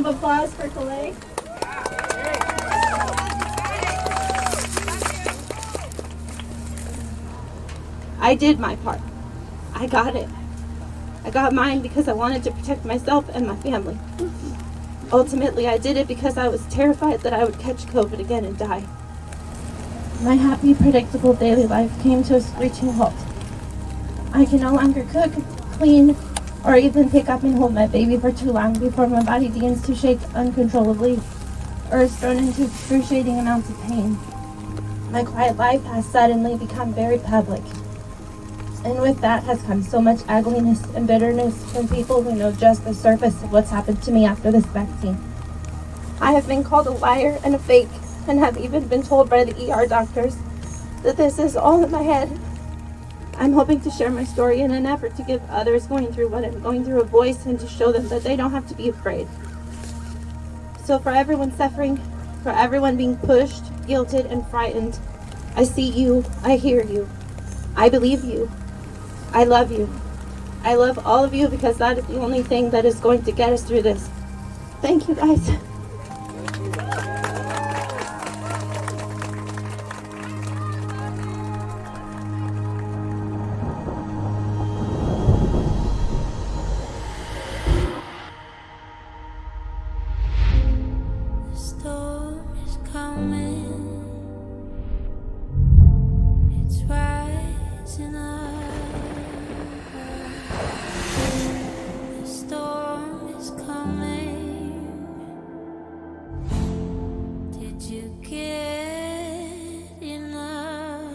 of applause for Calais. I did my part. I got it. I got mine because I wanted to protect myself and my family. Ultimately, I did it because I was terrified that I would catch COVID again and die. My happy, predictable daily life came to a screeching halt. I can no longer cook, clean, or even pick up and hold my baby for too long before my body begins to shake uncontrollably or is thrown into excruciating amounts of pain. My quiet life has suddenly become very public. And with that has come so much ugliness and bitterness from people who know just the surface of what's happened to me after this vaccine. I have been called a liar and a fake, and have even been told by the ER doctors that this is all in my head. I'm hoping to share my story in an effort to give others going through what I'm going through a voice and to show them that they don't have to be afraid. So for everyone suffering, for everyone being pushed, guilted, and frightened, I see you, I hear you, I believe you. I love you. I love all of you because that is the only thing that is going to get us through this. Thank you, guys. The storm is coming. It's rising up. The storm is coming. Did you get enough?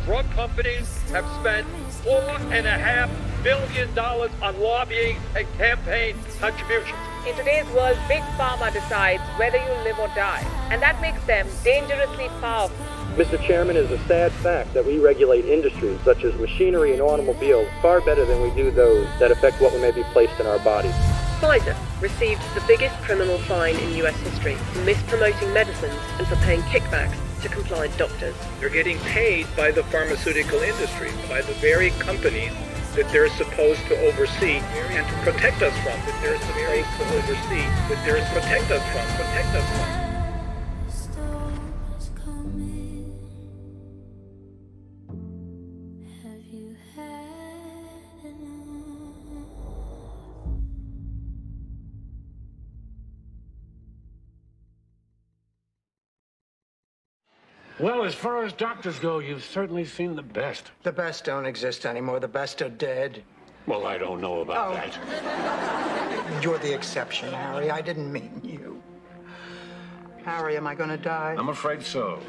Drug companies have spent $4.5 billion on lobbying and campaign contributions. In today's world, big pharma decides whether you live or die, and that makes them dangerously powerful. Mr. Chairman, it is a sad fact that we regulate industries such as machinery and automobiles far better than we do those that affect what may be placed in our bodies. Pfizer received the biggest criminal fine in US history for mispromoting medicines and for paying kickbacks to compliant doctors. They're getting paid by the pharmaceutical industry, by the very companies that they're supposed to oversee and to protect us from, that they're supposed to oversee, that they're protect us from. The storm is coming. Have you had enough? Well, as far as doctors go, you've certainly seen the best. The best don't exist anymore. The best are dead. Well, I don't know about that. You're the exception, Harry. I didn't mean you. Harry, am I gonna die? I'm afraid so.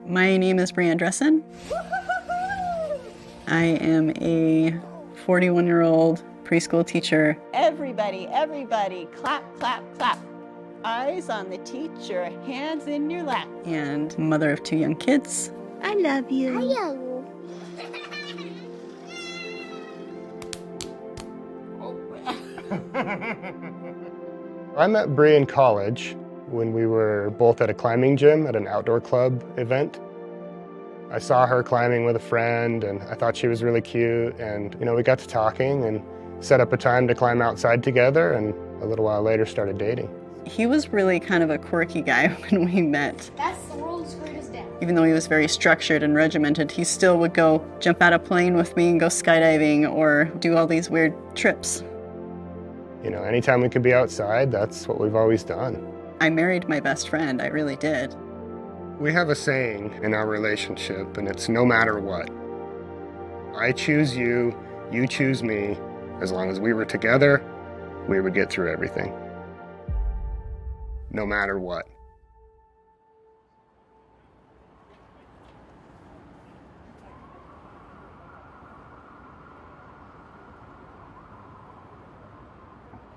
My name is Brianne Dressen. I am a 41-year-old preschool teacher. Everybody, clap, clap, clap. Eyes on the teacher, hands in your lap. And mother of 2 young kids. I love you. I love you. I met Bree in college when we were both at a climbing gym at an outdoor club event. I saw her climbing with a friend and I thought she was really cute, and we got to talking and set up a time to climb outside together, and a little while later started dating. He was really kind of a quirky guy when we met. That's the world's greatest dad. Even though he was very structured and regimented, he still would go jump out a plane with me and go skydiving or do all these weird trips. Anytime we could be outside, that's what we've always done. I married my best friend, I really did. We have a saying in our relationship, and it's no matter what. I choose you, you choose me. As long as we were together, we would get through everything. No matter what.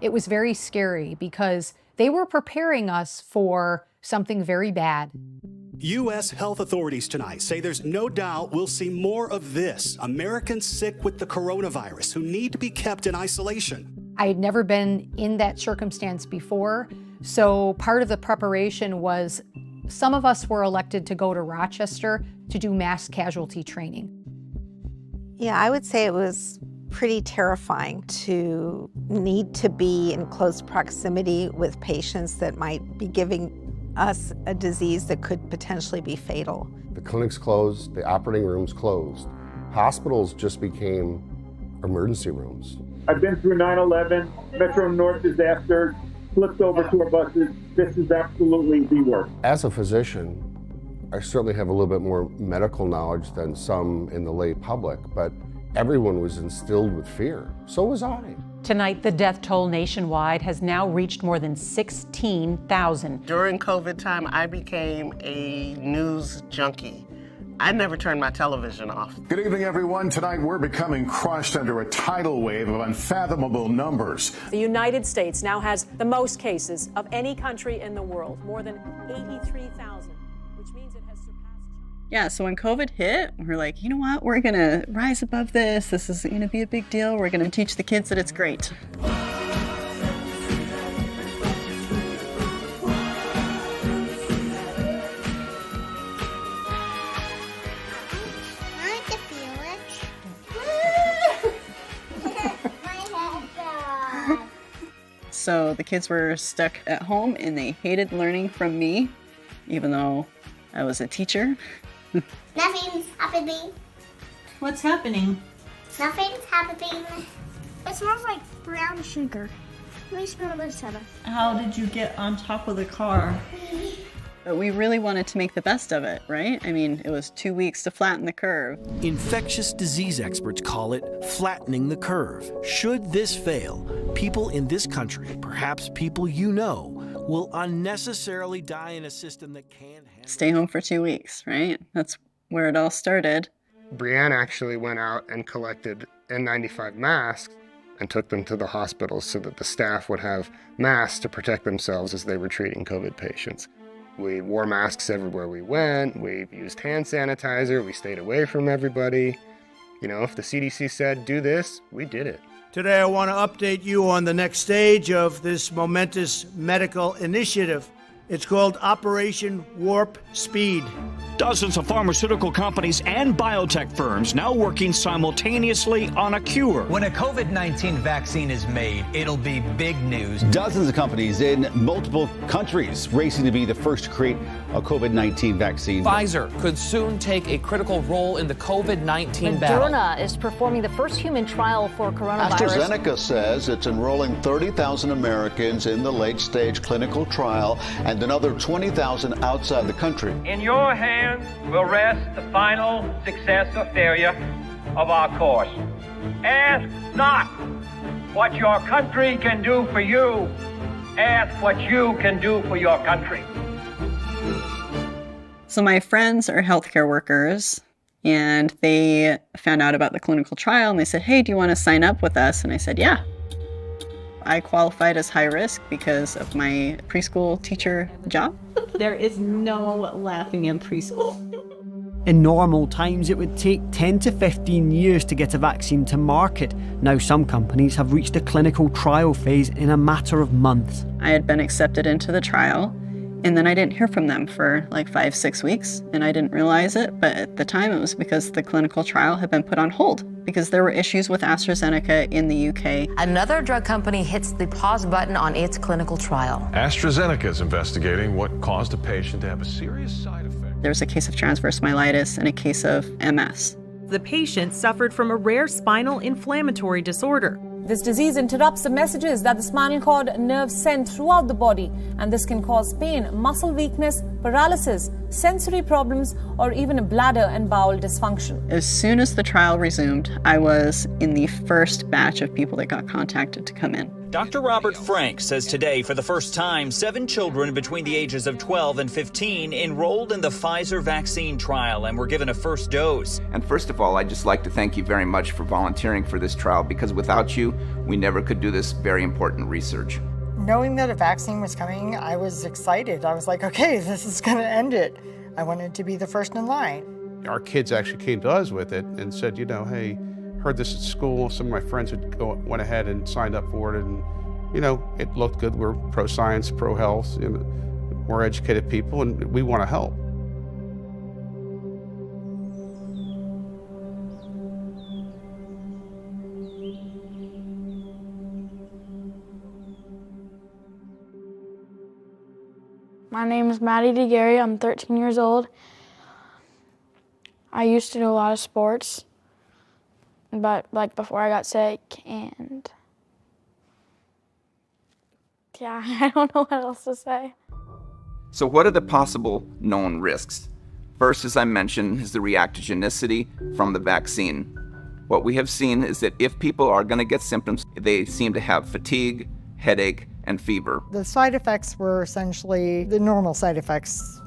It was very scary because they were preparing us for something very bad. U.S. health authorities tonight say there's no doubt we'll see more of this. Americans sick with the coronavirus who need to be kept in isolation. I had never been in that circumstance before, so part of the preparation was some of us were elected to go to Rochester to do mass casualty training. Yeah, I would say it was pretty terrifying to need to be in close proximity with patients that might be giving us a disease that could potentially be fatal. The clinics closed, the operating rooms closed. Hospitals just became emergency rooms. I've been through 9/11, Metro North disaster, flipped over tour buses. This is absolutely the worst. As a physician, I certainly have a little bit more medical knowledge than some in the lay public, but everyone was instilled with fear. So was I. Tonight, the death toll nationwide has now reached more than 16,000. During COVID time, I became a news junkie. I never turned my television off. Good evening, everyone. Tonight, we're becoming crushed under a tidal wave of unfathomable numbers. The United States now has the most cases of any country in the world, more than 83,000, which means it has surpassed. Yeah, so when COVID hit, we're like, you know what? We're going to rise above this. This is going to be a big deal. We're going to teach the kids that it's great. So the kids were stuck at home and they hated learning from me, even though I was a teacher. Nothing's happening. What's happening? Nothing's happening. It smells like brown sugar. Let me smell this other. How did you get on top of the car? But we really wanted to make the best of it, right? I mean, it was 2 weeks to flatten the curve. Infectious disease experts call it flattening the curve. Should this fail, people in this country, perhaps people you know, will unnecessarily die in a system that can't handle. Stay home for 2 weeks, right? That's where it all started. Brianne actually went out and collected N95 masks and took them to the hospitals so that the staff would have masks to protect themselves as they were treating COVID patients. We wore masks everywhere we went. We used hand sanitizer. We stayed away from everybody. You know, if the CDC said do this, we did it. Today I want to update you on the next stage of this momentous medical initiative. It's called Operation Warp Speed. Dozens of pharmaceutical companies and biotech firms now working simultaneously on a cure. When a COVID-19 vaccine is made, it'll be big news. Dozens of companies in multiple countries racing to be the first to create a COVID-19 vaccine. Pfizer could soon take a critical role in the COVID-19 battle. Moderna is performing the first human trial for coronavirus. AstraZeneca says it's enrolling 30,000 Americans in the late-stage clinical trial and another 20,000 outside the country. In your hands will rest the final success or failure of our course. Ask not what your country can do for you. Ask what you can do for your country. So my friends are healthcare workers, and they found out about the clinical trial, and they said, hey, do you want to sign up with us? And I said, yeah. I qualified as high risk because of my preschool teacher job. There is no laughing in preschool. In normal times, it would take 10 to 15 years to get a vaccine to market. Now some companies have reached the clinical trial phase in a matter of months. I had been accepted into the trial, and then I didn't hear from them for like 5-6 weeks, and I didn't realize it, but at the time it was because the clinical trial had been put on hold because there were issues with AstraZeneca in the UK. Another drug company hits the pause button on its clinical trial. AstraZeneca is investigating what caused a patient to have a serious side effect. There was a case of transverse myelitis and a case of MS. The patient suffered from a rare spinal inflammatory disorder. This disease interrupts the messages that the spinal cord nerves send throughout the body, and this can cause pain, muscle weakness, paralysis, sensory problems, or even a bladder and bowel dysfunction. As soon as the trial resumed, I was in the first batch of people that got contacted to come in. Dr. Robert Frank says today, for the first time, 7 children between the ages of 12 and 15 enrolled in the Pfizer vaccine trial and were given a first dose. And first of all, I'd just like to thank you very much for volunteering for this trial, because without you, we never could do this very important research. Knowing that a vaccine was coming, I was excited. I was like, okay, this is going to end it. I wanted to be the first in line. Our kids actually came to us with it and said, you know, hey, heard this at school. Some of my friends went ahead and signed up for it, and you know, it looked good. We're pro-science, pro-health, you know, we're educated people, and we want to help. My name is Maddie DeGarry. I'm 13 years old. I used to do a lot of sports, but like before I got sick, and yeah, I don't know what else to say. So what are the possible known risks? First, as I mentioned, is the reactogenicity from the vaccine. What we have seen is that if people are going to get symptoms, they seem to have fatigue, headache, and fever. The side effects were essentially the normal side effects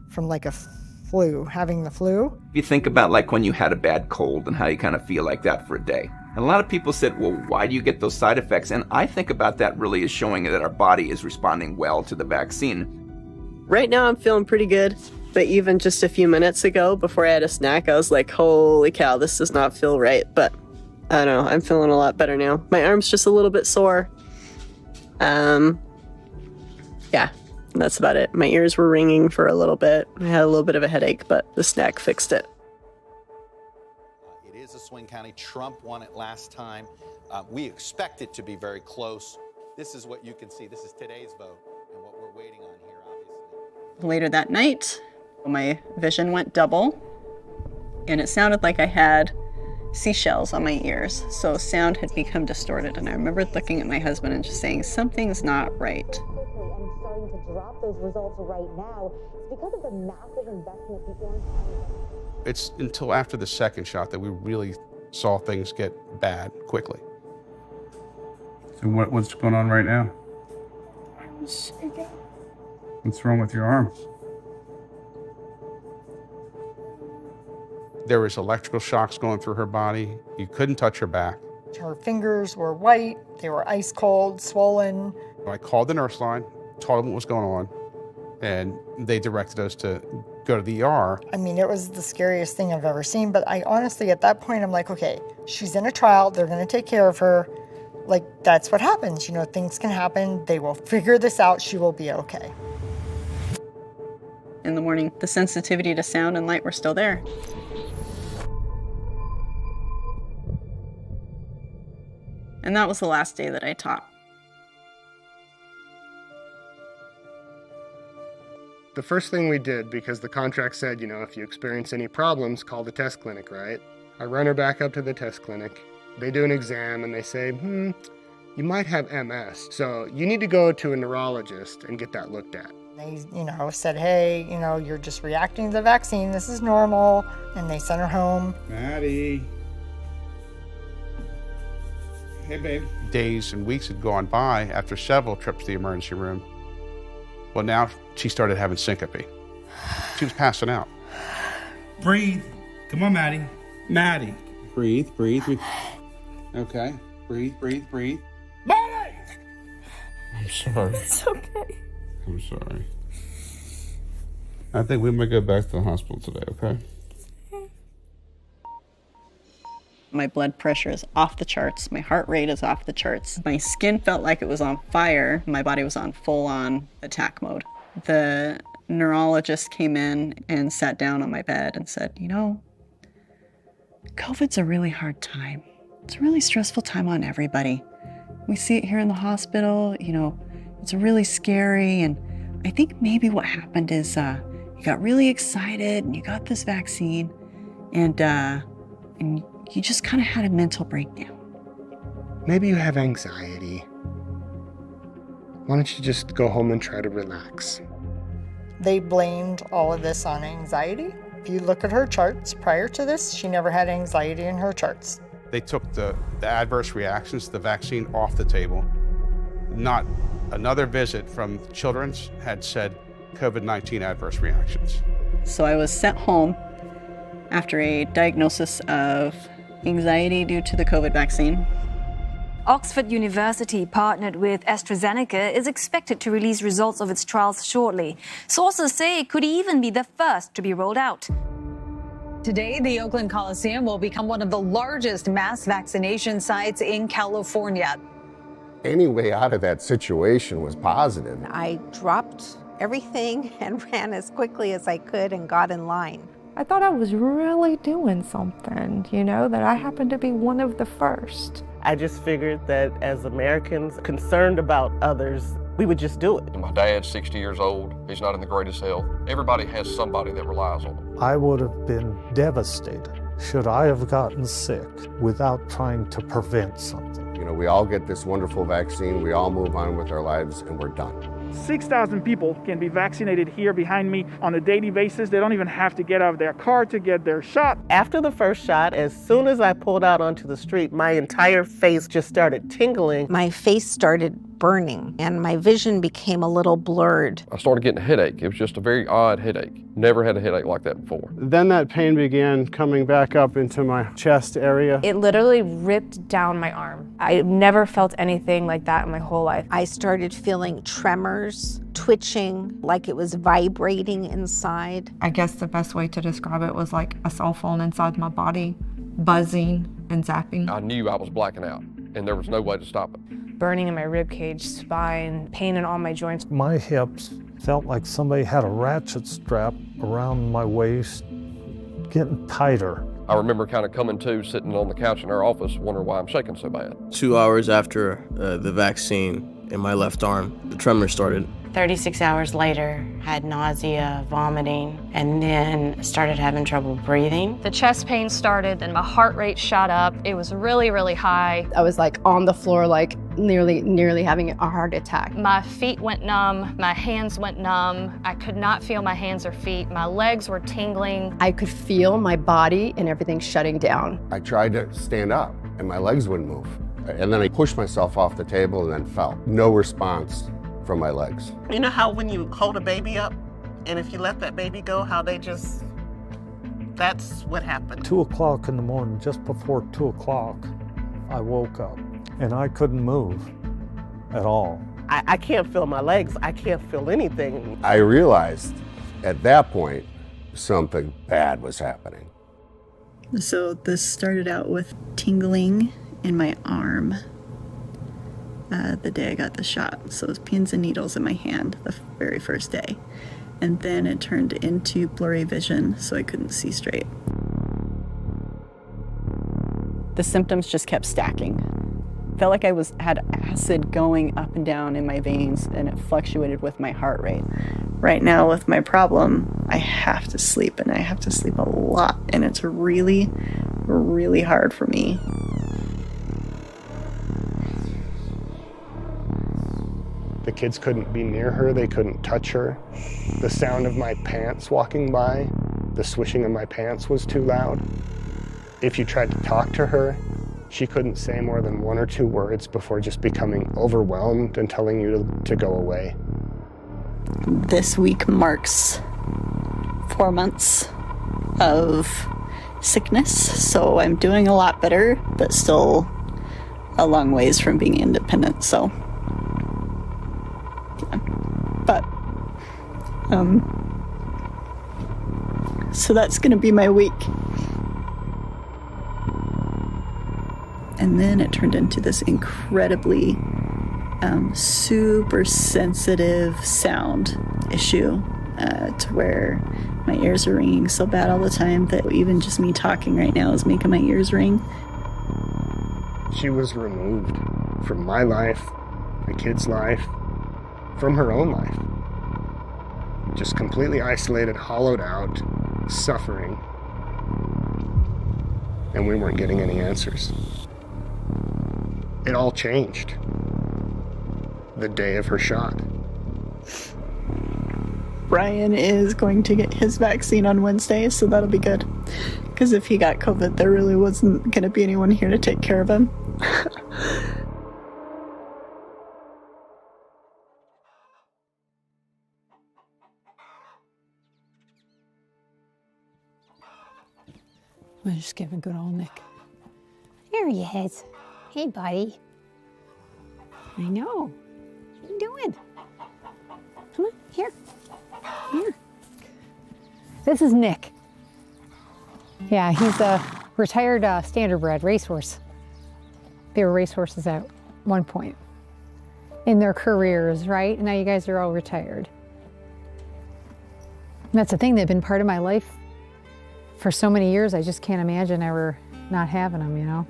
from like a flu, having the flu. If you think about like when you had a bad cold and how you kind of feel like that for a day. And a lot of people said, well, why do you get those side effects? And I think about that really as showing that our body is responding well to the vaccine. Right now I'm feeling pretty good, but even just a few minutes ago before I had a snack, I was like, holy cow, this does not feel right. But I don't know, I'm feeling a lot better now. My arm's just a little bit sore. Yeah, that's about it. My ears were ringing for a little bit. I had a little bit of a headache, but the snack fixed it. It is a swing county. Trump won it last time. We expect it to be very close. This is what you can see. This is today's vote and what we're waiting on here, obviously. Later that night, my vision went double, and it sounded like I had seashells on my ears, so sound had become distorted. And I remember looking at my husband and just saying, something's not right. I'm starting to drop those results right now. It's because of the massive investment people are. It's until after the second shot that we really saw things get bad quickly. So what's going on right now? I'm shaking. What's wrong with your arm? There was electrical shocks going through her body. You couldn't touch her back. Her fingers were white, they were ice cold, swollen. I called the nurse line, told them what was going on, and they directed us to go to the ER. I mean, it was the scariest thing I've ever seen, but I honestly, at that point, I'm like, okay, she's in a trial, they're gonna take care of her. Like, that's what happens, you know, things can happen, they will figure this out, she will be okay. In the morning, the sensitivity to sound and light were still there. And that was the last day that I taught. The first thing we did, because the contract said, you know, if you experience any problems, call the test clinic, right? I run her back up to the test clinic. They do an exam and they say, you might have MS. So you need to go to a neurologist and get that looked at. They, you know, said, hey, you know, you're just reacting to the vaccine. This is normal. And they sent her home. Maddie. Hey, babe. Days and weeks had gone by after several trips to the emergency room. Well, now she started having syncope. She was passing out. Breathe. Come on, Maddie. Maddie. Breathe, breathe. Okay. Breathe, breathe, breathe. Maddie! I'm sorry. It's okay. I'm sorry. I think we might go back to the hospital today, okay? My blood pressure is off the charts. My heart rate is off the charts. My skin felt like it was on fire. My body was on full-on attack mode. The neurologist came in and sat down on my bed and said, you know, COVID's a really hard time. It's a really stressful time on everybody. We see it here in the hospital, you know, it's really scary. And I think maybe what happened is you got really excited and you got this vaccine and you just kind of had a mental breakdown. Maybe you have anxiety. Why don't you just go home and try to relax? They blamed all of this on anxiety. If you look at her charts prior to this, she never had anxiety in her charts. They took the adverse reactions to the vaccine off the table. Not another visit from Children's had said COVID-19 adverse reactions. So I was sent home after a diagnosis of anxiety due to the COVID vaccine. Oxford University, partnered with AstraZeneca, is expected to release results of its trials shortly. Sources say it could even be the first to be rolled out. Today, the Oakland Coliseum will become one of the largest mass vaccination sites in California. Any way out of that situation was positive. I dropped everything and ran as quickly as I could and got in line. I thought I was really doing something, you know, that I happened to be one of the first. I just figured that as Americans concerned about others, we would just do it. My dad's 60 years old. He's not in the greatest health. Everybody has somebody that relies on them. I would have been devastated should I have gotten sick without trying to prevent something. You know, we all get this wonderful vaccine, we all move on with our lives, and we're done. 6,000 people can be vaccinated here behind me on a daily basis. They don't even have to get out of their car to get their shot. After the first shot, as soon as I pulled out onto the street, my entire face just started tingling. My face started burning and my vision became a little blurred. I started getting a headache. It was just a very odd headache. Never had a headache like that before. Then that pain began coming back up into my chest area. It literally ripped down my arm. I've never felt anything like that in my whole life. I started feeling tremors, twitching, like it was vibrating inside. I guess the best way to describe it was like a cell phone inside my body, buzzing and zapping. I knew I was blacking out, and there was no way to stop it. Burning in my rib cage, spine, pain in all my joints. My hips felt like somebody had a ratchet strap around my waist, getting tighter. I remember kind of coming to, sitting on the couch in our office, wondering why I'm shaking so bad. 2 hours after the vaccine in my left arm, the tremors started. 36 hours later, had nausea, vomiting, and then started having trouble breathing. The chest pain started and my heart rate shot up. It was really, really high. I was like on the floor, like nearly having a heart attack. My feet went numb, my hands went numb. I could not feel my hands or feet. My legs were tingling. I could feel my body and everything shutting down. I tried to stand up and my legs wouldn't move. And then I pushed myself off the table and then fell. No response from my legs. You know how when you hold a baby up and if you let that baby go, how they just, that's what happened. 2 o'clock in the morning, just before 2 o'clock, I woke up and I couldn't move at all. I can't feel my legs. I can't feel anything. I realized at that point something bad was happening. So this started out with tingling in my arm the day I got the shot. So it was pins and needles in my hand the very first day. And then it turned into blurry vision, so I couldn't see straight. The symptoms just kept stacking. Felt like I had acid going up and down in my veins, and it fluctuated with my heart rate. Right now with my problem, I have to sleep, and I have to sleep a lot, and it's really, really hard for me. The kids couldn't be near her, they couldn't touch her. The sound of my pants walking by, the swishing of my pants was too loud. If you tried to talk to her, she couldn't say more than 1 or 2 words before just becoming overwhelmed and telling you to go away. This week marks 4 months of sickness, so I'm doing a lot better, but still a long ways from being independent, so. But, so that's gonna be my week. And then it turned into this incredibly super sensitive sound issue to where my ears are ringing so bad all the time that even just me talking right now is making my ears ring. She was removed from my life, my kid's life, from her own life. Just completely isolated, hollowed out, suffering. And we weren't getting any answers. It all changed the day of her shot. Brian is going to get his vaccine on Wednesday, so that'll be good. Because if he got COVID, there really wasn't going to be anyone here to take care of him. We'll just give a good old Nick. There he is. Hey, buddy. I know. What are you doing? Come on, here. Here. This is Nick. Yeah, he's a retired standardbred racehorse. They were racehorses at one point in their careers, right? And now you guys are all retired. And that's the thing, they've been part of my life for so many years. I just can't imagine ever not having them, you know?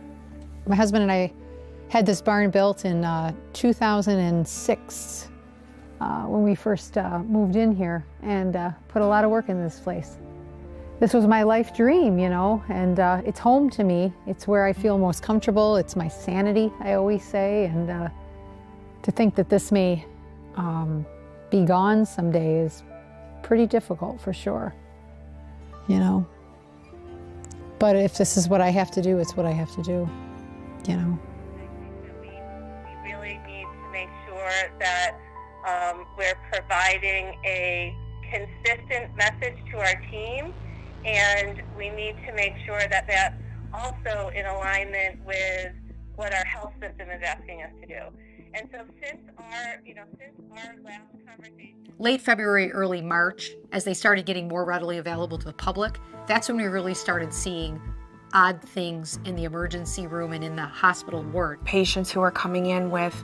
My husband and I had this barn built in 2006, when we first moved in here and put a lot of work in this place. This was my life dream, you know, and it's home to me. It's where I feel most comfortable. It's my sanity, I always say, and to think that this may be gone someday is pretty difficult for sure, you know. But if this is what I have to do, it's what I have to do, you know. We really need to make sure that we're providing a consistent message to our team, and we need to make sure that that's also in alignment with what our health system is asking us to do. And so since our last conversation, late February, early March, as they started getting more readily available to the public, that's when we really started seeing odd things in the emergency room and in the hospital ward. Patients who are coming in with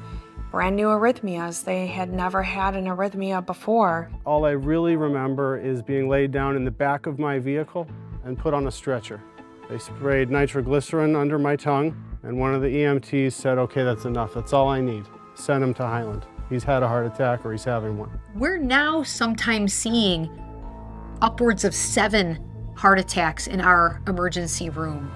brand new arrhythmias. They had never had an arrhythmia before. All I really remember is being laid down in the back of my vehicle and put on a stretcher. They sprayed nitroglycerin under my tongue, and one of the EMTs said, okay, that's enough, that's all I need. Send him to Highland. He's had a heart attack or he's having one. We're now sometimes seeing upwards of 7 heart attacks in our emergency room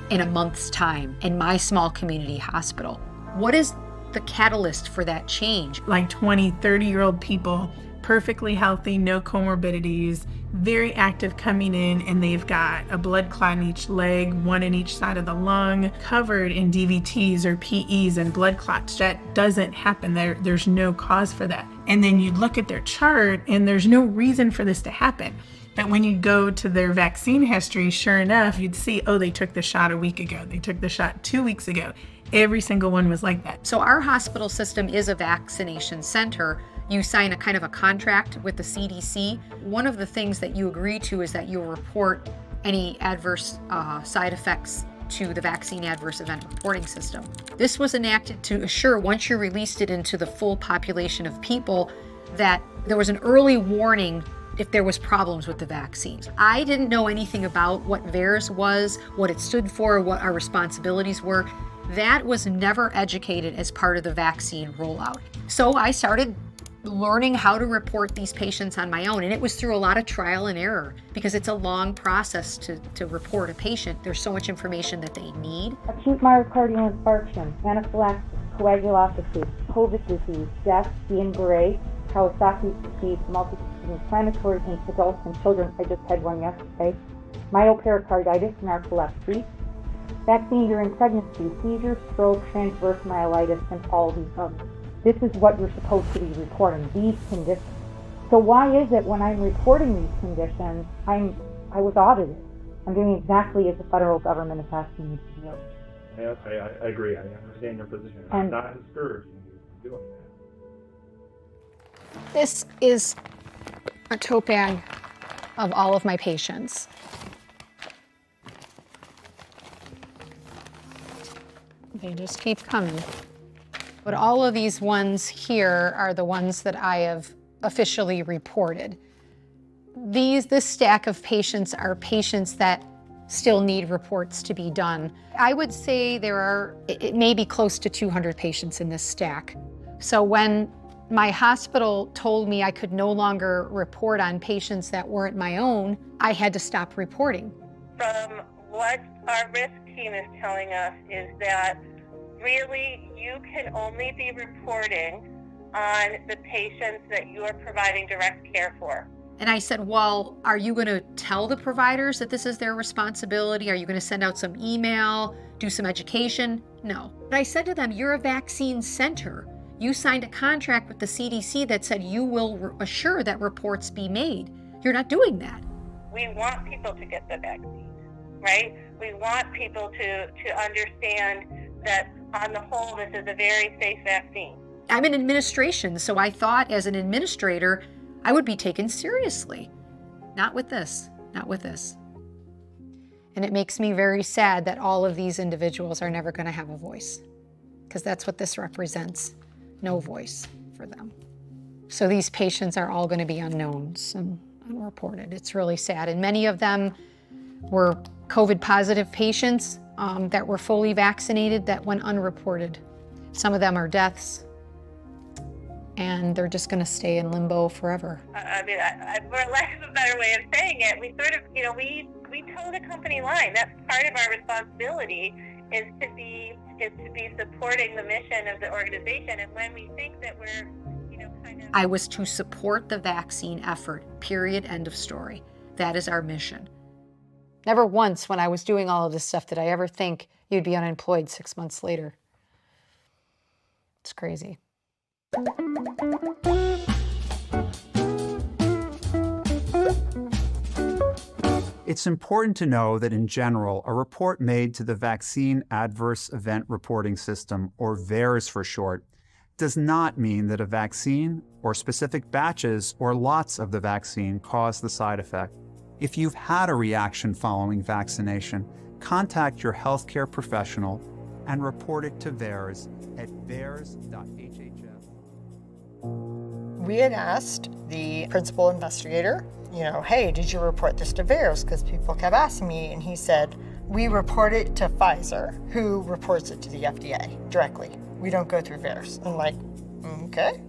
in a month's time in my small community hospital. What is the catalyst for that change? Like 20, 30-year-old people, perfectly healthy, no comorbidities, very active coming in, and they've got a blood clot in each leg, one in each side of the lung, covered in DVTs or PEs and blood clots. That doesn't happen. There's no cause for that. And then you look at their chart, and there's no reason for this to happen. But when you go to their vaccine history, sure enough, you'd see, oh, they took the shot a week ago. They took the shot 2 weeks ago. Every single one was like that. So our hospital system is a vaccination center. You sign a kind of a contract with the CDC. One of the things that you agree to is that you'll report any adverse side effects to the vaccine adverse event reporting system. This was enacted to assure, once you released it into the full population of people, that there was an early warning if there was problems with the vaccines. I didn't know anything about what VAERS was, what it stood for, what our responsibilities were. That was never educated as part of the vaccine rollout. So I started learning how to report these patients on my own, and it was through a lot of trial and error because it's a long process to report a patient. There's so much information that they need. Acute myocardial infarction, anaphylaxis, coagulopathy, COVID disease, death, Guillain-Barré, Kawasaki disease, multi-system inflammatory in adults and children. I just had one yesterday. Myopericarditis, narcolepsy, vaccine during pregnancy, seizures, stroke, transverse myelitis, and all these others. This is what you're supposed to be reporting, these conditions. So why is it when I'm reporting these conditions, I was audited? I'm doing exactly as the federal government is asking me to do. Yes, I agree. I understand your position. I'm not discouraging you from doing that. This is a tote bag of all of my patients. They just keep coming. But all of these ones here are the ones that I have officially reported. This stack of patients are patients that still need reports to be done. I would say it may be close to 200 patients in this stack. So when my hospital told me I could no longer report on patients that weren't my own, I had to stop reporting. From what our risk team is telling us is that really you can only be reporting on the patients that you are providing direct care for. And I said, well, are you going to tell the providers that this is their responsibility? Are you going to send out some email, do some education? No. But I said to them, you're a vaccine center. You signed a contract with the CDC that said you will assure that reports be made. You're not doing that. We want people to get the vaccine, right? We want people to understand that on the whole, this is a very safe vaccine. I'm in administration, so I thought as an administrator, I would be taken seriously. Not with this, not with this. And it makes me very sad that all of these individuals are never going to have a voice, because that's what this represents, no voice for them. So these patients are all going to be unknowns and unreported. It's really sad. And many of them were COVID positive patients that were fully vaccinated that went unreported. Some of them are deaths. and they're just going to stay in limbo forever. I mean, for lack of a better way of saying it, we sort of, we toe the company line. That's part of our responsibility is to be supporting the mission of the organization. And when we think that we're, kind of... I was to support the vaccine effort, period, end of story. That is our mission. Never once when I was doing all of this stuff did I ever think you'd be unemployed 6 months later. It's crazy. It's important to know that in general, a report made to the Vaccine Adverse Event Reporting System, or VAERS for short, does not mean that a vaccine or specific batches or lots of the vaccine caused the side effect. If you've had a reaction following vaccination, contact your healthcare professional and report it to VAERS at vaers.hhs. We had asked the principal investigator, hey, did you report this to VAERS? Because people kept asking me, and he said, we report it to Pfizer, who reports it to the FDA directly. We don't go through VAERS. I'm like, okay.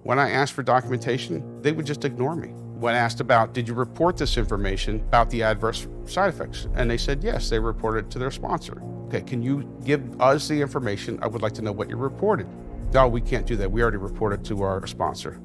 When I asked for documentation, they would just ignore me. When asked about, did you report this information about the adverse side effects? And they said, yes, they reported it to their sponsor. Okay, can you give us the information? I would like to know what you reported. No, we can't do that. We already reported to our sponsor.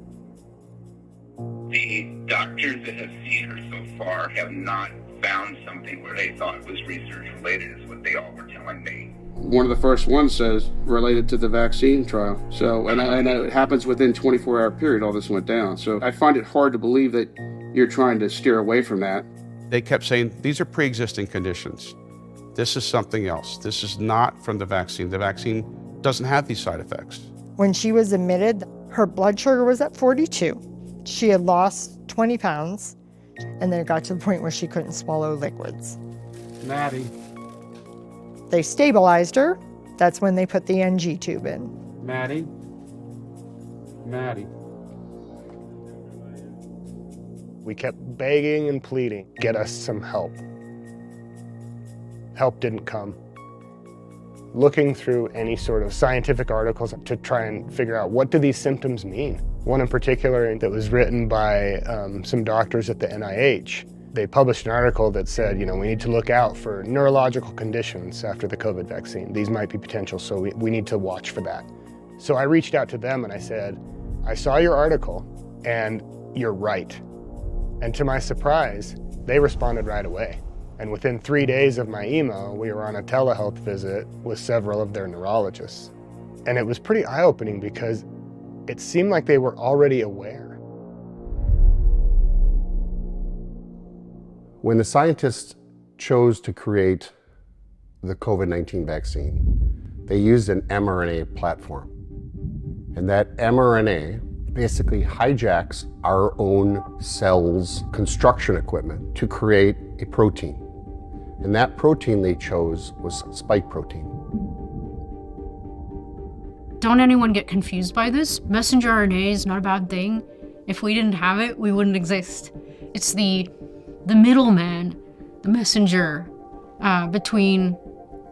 The doctors that have seen her so far have not found something where they thought it was research related, is what they all were telling me. One of the first ones says related to the vaccine trial. So, and it happens within 24-hour period, all this went down. So I find it hard to believe that you're trying to steer away from that. They kept saying, these are pre-existing conditions. This is something else. This is not from the vaccine. The vaccine doesn't have these side effects. When she was admitted, her blood sugar was at 42. She had lost 20 pounds, and then it got to the point where she couldn't swallow liquids. Maddie. They stabilized her. That's when they put the NG tube in. Maddie. We kept begging and pleading, get us some help. Help didn't come. Looking through any sort of scientific articles to try and figure out, what do these symptoms mean? One in particular that was written by some doctors at the NIH. They published an article that said, we need to look out for neurological conditions after the COVID vaccine. These might be potential, so we need to watch for that. So I reached out to them and I said, I saw your article and you're right. And to my surprise, they responded right away. And within 3 days of my email, we were on a telehealth visit with several of their neurologists. And it was pretty eye-opening because it seemed like they were already aware. When the scientists chose to create the COVID-19 vaccine, they used an mRNA platform. And that mRNA basically hijacks our own cells' construction equipment to create a protein. And that protein they chose was spike protein. Don't anyone get confused by this. Messenger RNA is not a bad thing. If we didn't have it, we wouldn't exist. It's the middleman, the messenger between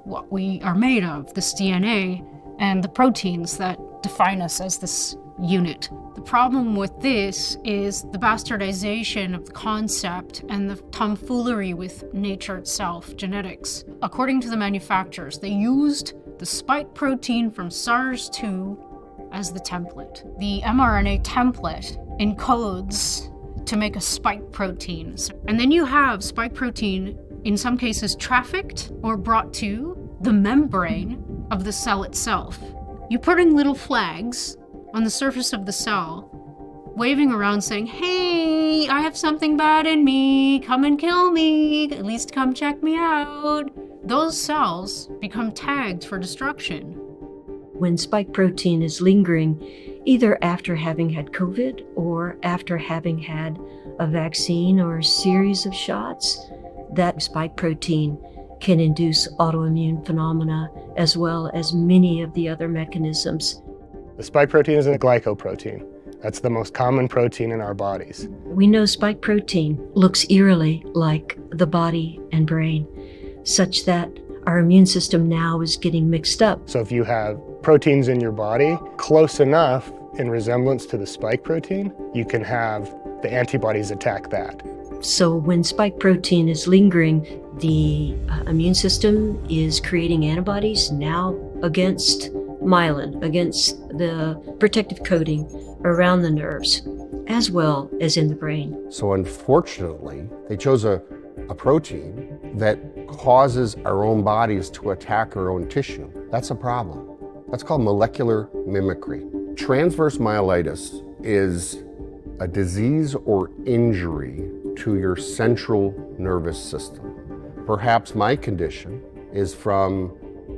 what we are made of, this DNA, and the proteins that define us as this unit. The problem with this is the bastardization of the concept and the tomfoolery with nature itself, genetics. According to the manufacturers, they used the spike protein from SARS-2 as the template. The mRNA template encodes to make a spike protein. And then you have spike protein, in some cases, trafficked or brought to the membrane of the cell itself. You're putting little flags on the surface of the cell, waving around saying, hey, I have something bad in me, come and kill me, at least come check me out. Those cells become tagged for destruction. When spike protein is lingering, either after having had COVID or after having had a vaccine or a series of shots, that spike protein can induce autoimmune phenomena as well as many of the other mechanisms. The spike protein is a glycoprotein. That's the most common protein in our bodies. We know spike protein looks eerily like the body and brain, such that our immune system now is getting mixed up. So if you have proteins in your body close enough in resemblance to the spike protein, you can have the antibodies attack that. So when spike protein is lingering, the immune system is creating antibodies now against myelin, against the protective coating around the nerves, as well as in the brain. So unfortunately, they chose a protein that causes our own bodies to attack our own tissue. That's a problem. That's called molecular mimicry. Transverse myelitis is a disease or injury to your central nervous system. Perhaps my condition is from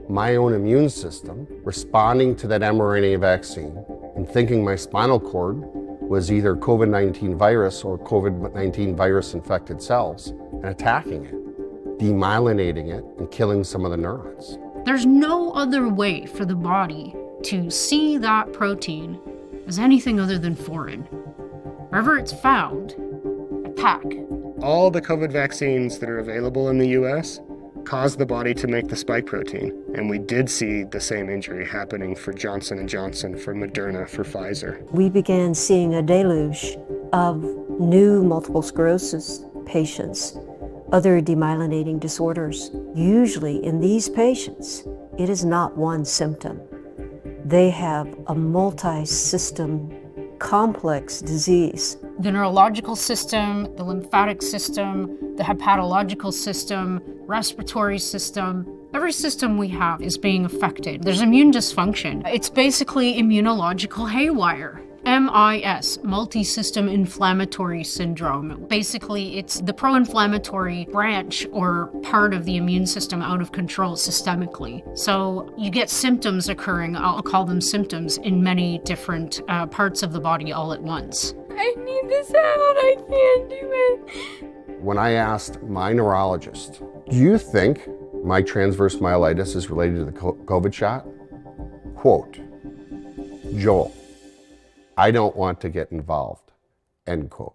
my own immune system responding to that mRNA vaccine and thinking my spinal cord was either COVID-19 virus or COVID-19 virus infected cells and attacking it, demyelinating it, and killing some of the neurons. There's no other way for the body to see that protein as anything other than foreign. Wherever it's found, attack. All the COVID vaccines that are available in the US cause the body to make the spike protein. And we did see the same injury happening for Johnson & Johnson, for Moderna, for Pfizer. We began seeing a deluge of new multiple sclerosis patients, other demyelinating disorders. Usually in these patients, it is not one symptom. They have a multi-system complex disease. The neurological system, the lymphatic system, the hepatological system, respiratory system, every system we have is being affected. There's immune dysfunction. It's basically immunological haywire. MIS, multi-system inflammatory syndrome. Basically, it's the pro-inflammatory branch or part of the immune system out of control systemically. So you get symptoms occurring, I'll call them symptoms, in many different parts of the body all at once. I need this out, I can't do it. When I asked my neurologist, do you think my transverse myelitis is related to the COVID shot? Quote, Joel, I don't want to get involved, end quote.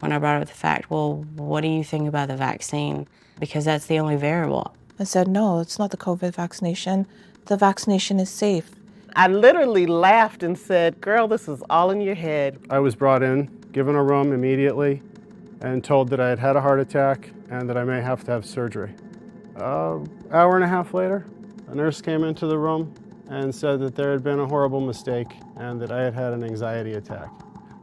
When I brought up the fact, well, what do you think about the vaccine? Because that's the only variable. I said, no, it's not the COVID vaccination. The vaccination is safe. I literally laughed and said, girl, this is all in your head. I was brought in, given a room immediately, and told that I had had a heart attack and that I may have to have surgery. Hour and a half later, a nurse came into the room and said that there had been a horrible mistake and that I had had an anxiety attack.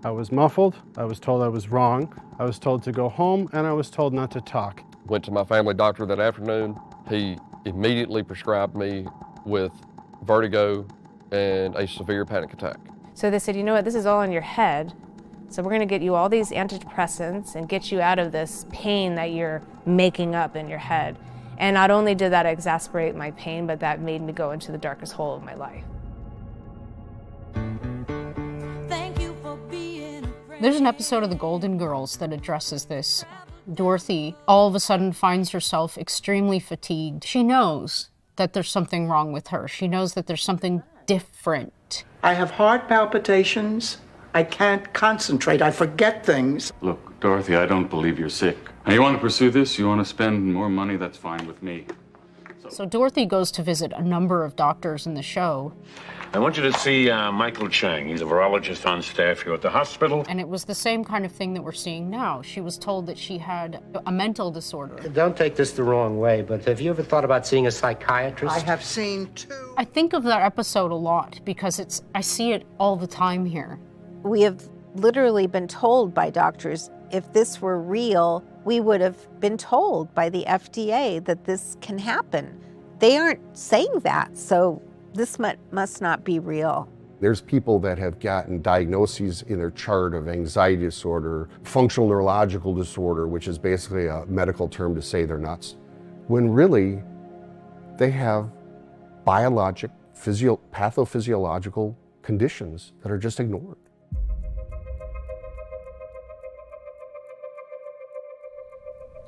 I was muffled, I was told I was wrong, I was told to go home, and I was told not to talk. Went to my family doctor that afternoon. He immediately prescribed me with vertigo and a severe panic attack. So they said, you know what, this is all in your head, so we're gonna get you all these antidepressants and get you out of this pain that you're making up in your head. And not only did that exacerbate my pain, but that made me go into the darkest hole of my life. There's an episode of The Golden Girls that addresses this. Dorothy all of a sudden finds herself extremely fatigued. She knows that there's something wrong with her. She knows that there's something different. I have heart palpitations. I can't concentrate. I forget things. Look, Dorothy, I don't believe you're sick. Now, you want to pursue this? You want to spend more money? That's fine with me. So Dorothy goes to visit a number of doctors in the show. I want you to see Michael Chang. He's a virologist on staff here at the hospital. And it was the same kind of thing that we're seeing now. She was told that she had a mental disorder. Don't take this the wrong way, but have you ever thought about seeing a psychiatrist? I have seen two. I think of that episode a lot because I see it all the time here. We have literally been told by doctors, if this were real, we would have been told by the FDA that this can happen. They aren't saying that, so this must not be real. There's people that have gotten diagnoses in their chart of anxiety disorder, functional neurological disorder, which is basically a medical term to say they're nuts, when really they have biologic, pathophysiological conditions that are just ignored.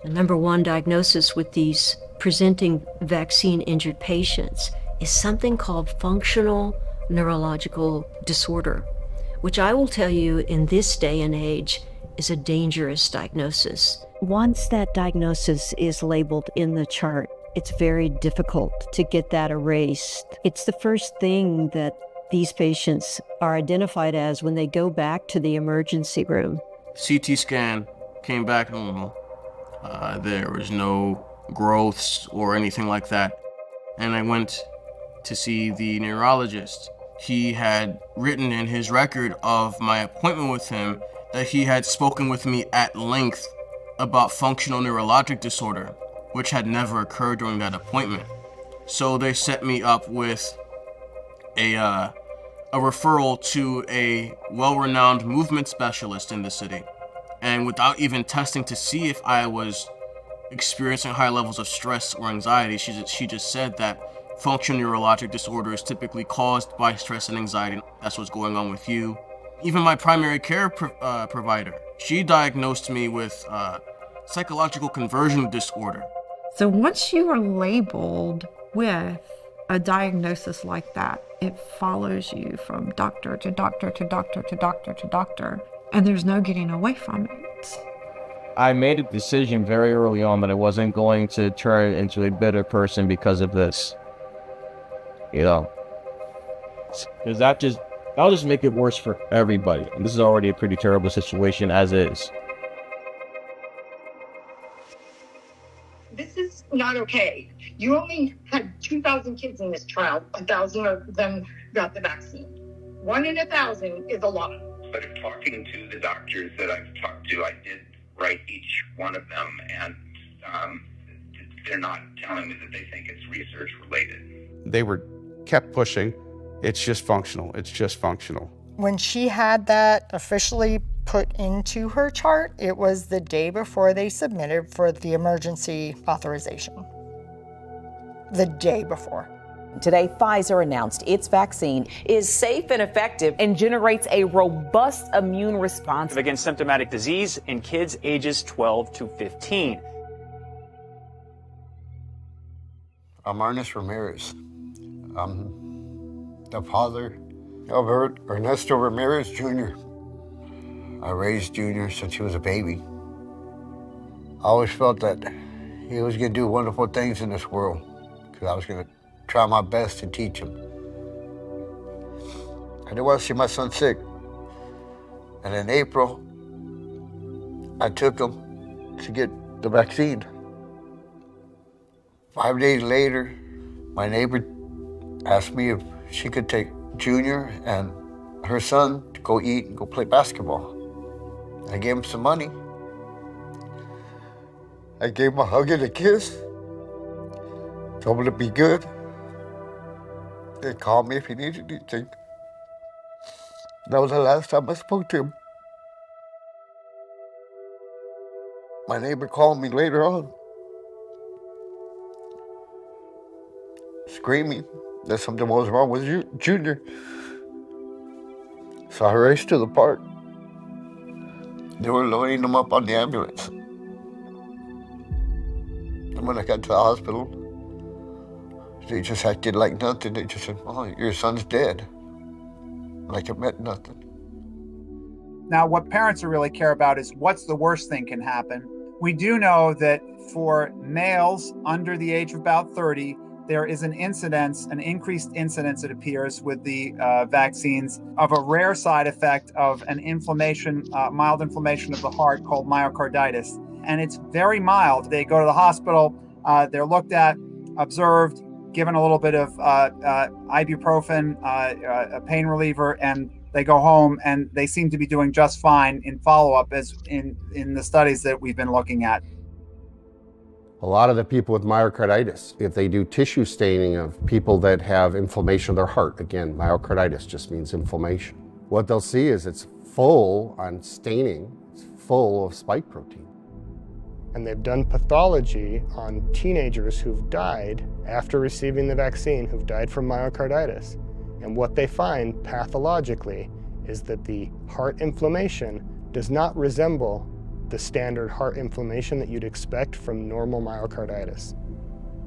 The number one diagnosis with these presenting vaccine-injured patients is something called functional neurological disorder, which I will tell you in this day and age is a dangerous diagnosis. Once that diagnosis is labeled in the chart, it's very difficult to get that erased. It's the first thing that these patients are identified as when they go back to the emergency room. CT scan came back normal. There was no growths or anything like that. And I went to see the neurologist. He had written in his record of my appointment with him that he had spoken with me at length about functional neurologic disorder, which had never occurred during that appointment. So they set me up with a referral to a well-renowned movement specialist in the city. And without even testing to see if I was experiencing high levels of stress or anxiety, she just said that functional neurologic disorder is typically caused by stress and anxiety. That's what's going on with you. Even my primary care provider, she diagnosed me with psychological conversion disorder. So once you are labeled with a diagnosis like that, it follows you from doctor to doctor to doctor to doctor to doctor, and there's no getting away from it. I made a decision very early on that I wasn't going to turn into a bitter person because of this. You know, because that'll just make it worse for everybody. And this is already a pretty terrible situation as is. This is not okay. You only had 2,000 kids in this trial. 1,000 of them got the vaccine. 1 in 1,000 is a lot. But talking to the doctors that I've talked to, I did write each one of them, and they're not telling me that they think it's research related. They kept pushing. It's just functional. It's just functional. When she had that officially put into her chart, it was the day before they submitted for the emergency authorization. The day before. Today, Pfizer announced its vaccine is safe and effective and generates a robust immune response against symptomatic disease in kids ages 12 to 15. I'm Ernest Ramirez. I'm the father of Ernesto Ramirez Jr. I raised Junior since he was a baby. I always felt that he was going to do wonderful things in this world because I was going to try my best to teach him. I didn't want to see my son sick. And in April, I took him to get the vaccine. 5 days later, my neighbor asked me if she could take Junior and her son to go eat and go play basketball. I gave him some money. I gave him a hug and a kiss. Told him to be good. They called me if he needed anything. That was the last time I spoke to him. My neighbor called me later on, screaming that something was wrong with Junior. So I raced to the park. They were loading him up on the ambulance. And when I got to the hospital, they just acted like nothing. They just said, "Oh, your son's dead." Like it meant nothing. Now, what parents really care about is what's the worst thing can happen. We do know that for males under the age of about 30, there is an increased incidence, it appears, with the vaccines of a rare side effect of an inflammation, mild inflammation of the heart called myocarditis. And it's very mild. They go to the hospital, they're looked at, observed, given a little bit of ibuprofen, a pain reliever, and they go home, and they seem to be doing just fine in follow-up as in the studies that we've been looking at. A lot of the people with myocarditis, if they do tissue staining of people that have inflammation of their heart, again, myocarditis just means inflammation. What they'll see is it's full on staining, it's full of spike protein. And they've done pathology on teenagers who've died after receiving the vaccine, who've died from myocarditis. And what they find pathologically is that the heart inflammation does not resemble the standard heart inflammation that you'd expect from normal myocarditis.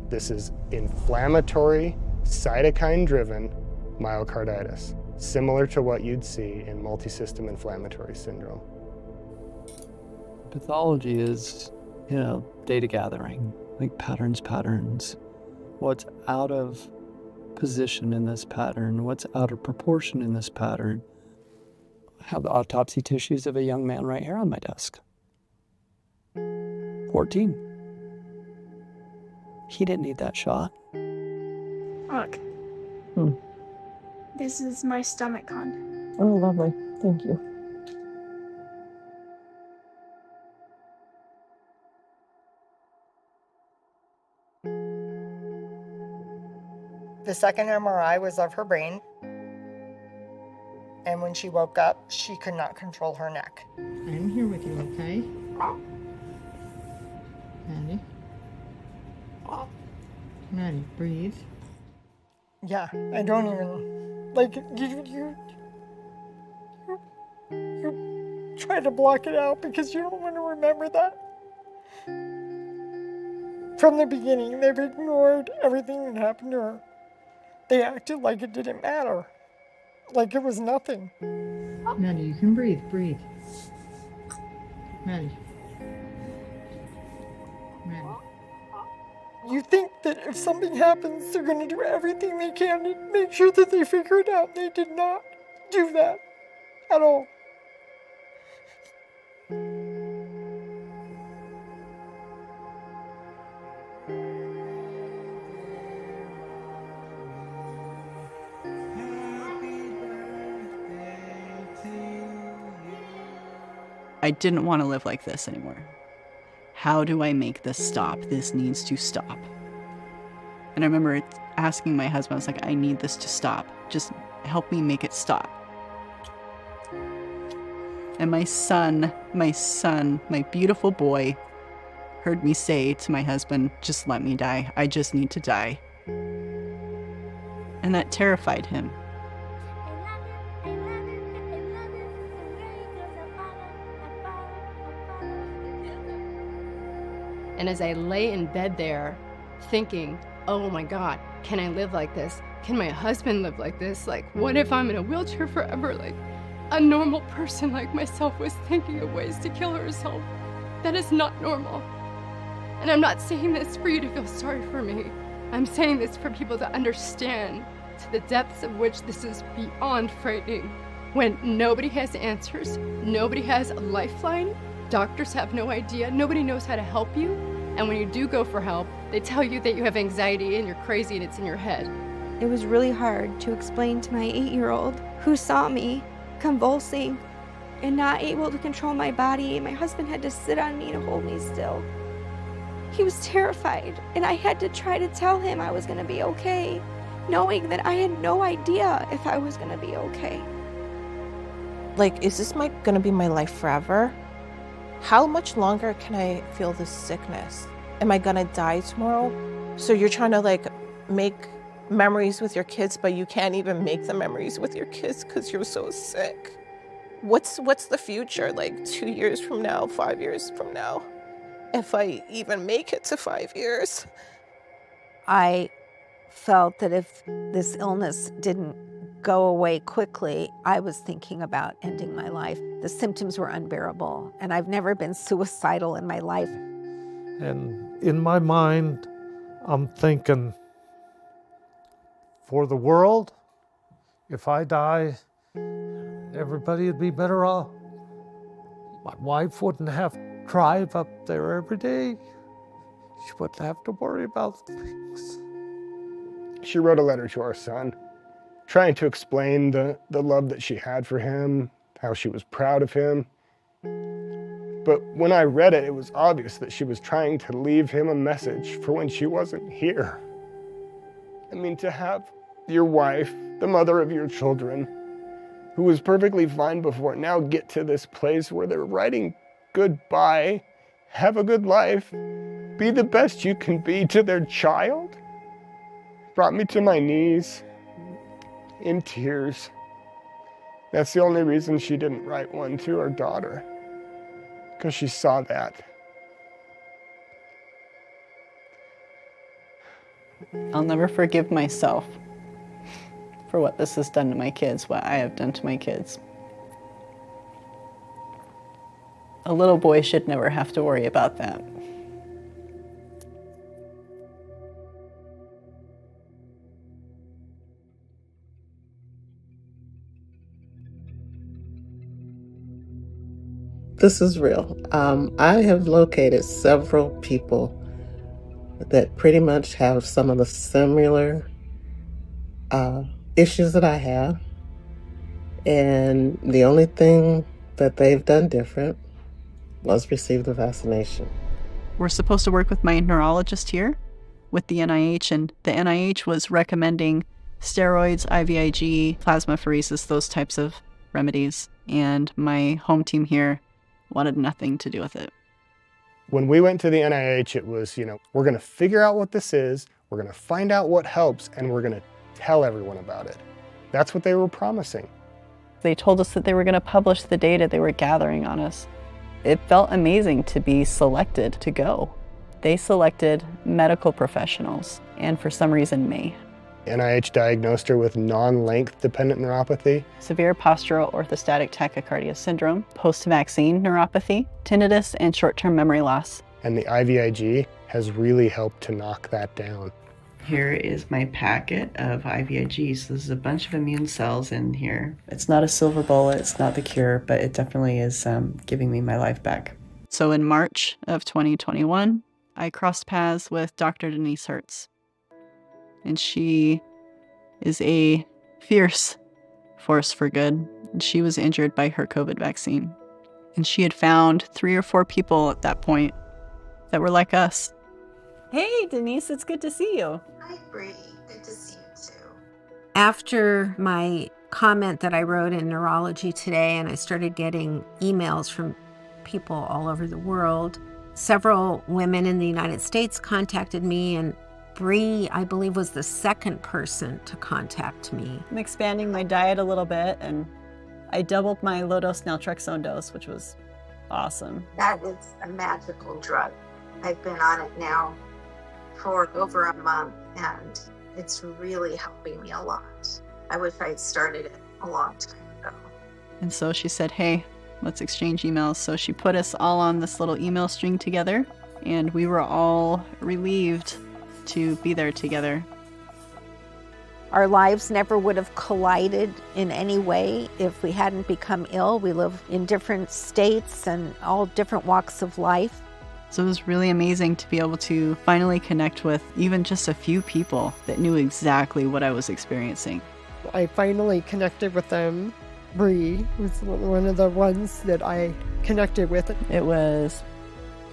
This is inflammatory, cytokine-driven myocarditis, similar to what you'd see in multisystem inflammatory syndrome. Pathology is, data gathering, like patterns. What's out of position in this pattern? What's out of proportion in this pattern? I have the autopsy tissues of a young man right here on my desk. 14. He didn't need that shot. Look. This is my stomach con. Oh, lovely. Thank you. The second MRI was of her brain. And when she woke up, she could not control her neck. I'm here with you, okay? Maddie. Maddie, breathe. Yeah, I don't even, like, you try to block it out because you don't want to remember that. From the beginning, they've ignored everything that happened to her. They acted like it didn't matter, like it was nothing. Maddie, you can breathe, breathe. Maddie. Maddie. You think that if something happens, they're going to do everything they can to make sure that they figure it out. They did not do that at all. I didn't want to live like this anymore. How do I make this stop? This needs to stop. And I remember asking my husband, I was like, I need this to stop. Just help me make it stop. And my son, my beautiful boy, heard me say to my husband, just let me die. I just need to die. And that terrified him. And as I lay in bed there thinking, oh my God, can I live like this? Can my husband live like this? Like, what if I'm in a wheelchair forever? Like, a normal person like myself was thinking of ways to kill herself. That is not normal. And I'm not saying this for you to feel sorry for me. I'm saying this for people to understand to the depths of which this is beyond frightening. When nobody has answers, nobody has a lifeline, doctors have no idea, nobody knows how to help you, and when you do go for help, they tell you that you have anxiety and you're crazy and it's in your head. It was really hard to explain to my 8-year-old who saw me convulsing and not able to control my body, and my husband had to sit on me to hold me still. He was terrified, and I had to try to tell him I was gonna be okay, knowing that I had no idea if I was gonna be okay. Like, is this gonna be my life forever? How much longer can I feel this sickness? Am I gonna die tomorrow? So you're trying to like make memories with your kids, but you can't even make the memories with your kids because you're so sick. What's the future, like 2 years from now, 5 years from now? If I even make it to 5 years. I felt that if this illness didn't go away quickly, I was thinking about ending my life. The symptoms were unbearable, and I've never been suicidal in my life. And in my mind, I'm thinking, for the world, if I die, everybody would be better off. My wife wouldn't have to drive up there every day. She wouldn't have to worry about things. She wrote a letter to our son, trying to explain the love that she had for him, how she was proud of him. But when I read it, it was obvious that she was trying to leave him a message for when she wasn't here. I mean, to have your wife, the mother of your children, who was perfectly fine before, now get to this place where they're writing goodbye, have a good life, be the best you can be to their child, brought me to my knees in tears. That's the only reason she didn't write one to her daughter, because she saw that. I'll never forgive myself for what this has done to my kids, what I have done to my kids. A little boy should never have to worry about that. this is real. I have located several people that pretty much have some of the similar issues that I have. And the only thing that they've done different was receive the vaccination. We're supposed to work with my neurologist here with the NIH, and the NIH was recommending steroids, IVIG, plasmapheresis, those types of remedies. And my home team here wanted nothing to do with it. When we went to the NIH, it was, we're going to figure out what this is, we're going to find out what helps, and we're going to tell everyone about it. That's what they were promising. They told us that they were going to publish the data they were gathering on us. It felt amazing to be selected to go. They selected medical professionals, and for some reason, me. NIH diagnosed her with non-length dependent neuropathy, severe postural orthostatic tachycardia syndrome, post-vaccine neuropathy, tinnitus, and short-term memory loss. And the IVIG has really helped to knock that down. Here is my packet of IVIG. So this is a bunch of immune cells in here. It's not a silver bullet, it's not the cure, but it definitely is giving me my life back. So in March of 2021, I crossed paths with Dr. Denise Hertz. And she is a fierce force for good. She was injured by her COVID vaccine. And she had found 3 or 4 people at that point that were like us. Hey, Denise, it's good to see you. Hi, Bree. Good to see you too. After my comment that I wrote in Neurology Today, and I started getting emails from people all over the world, several women in the United States contacted me, and Bree, I believe, was the second person to contact me. I'm expanding my diet a little bit, and I doubled my low-dose naltrexone dose, which was awesome. That is a magical drug. I've been on it now for over a month, and it's really helping me a lot. I wish I had started it a long time ago. And so she said, hey, let's exchange emails. So she put us all on this little email string together, and we were all relieved to be there together. Our lives never would have collided in any way if we hadn't become ill. We live in different states and all different walks of life. So it was really amazing to be able to finally connect with even just a few people that knew exactly what I was experiencing. I finally connected with them. Bree was one of the ones that I connected with. It was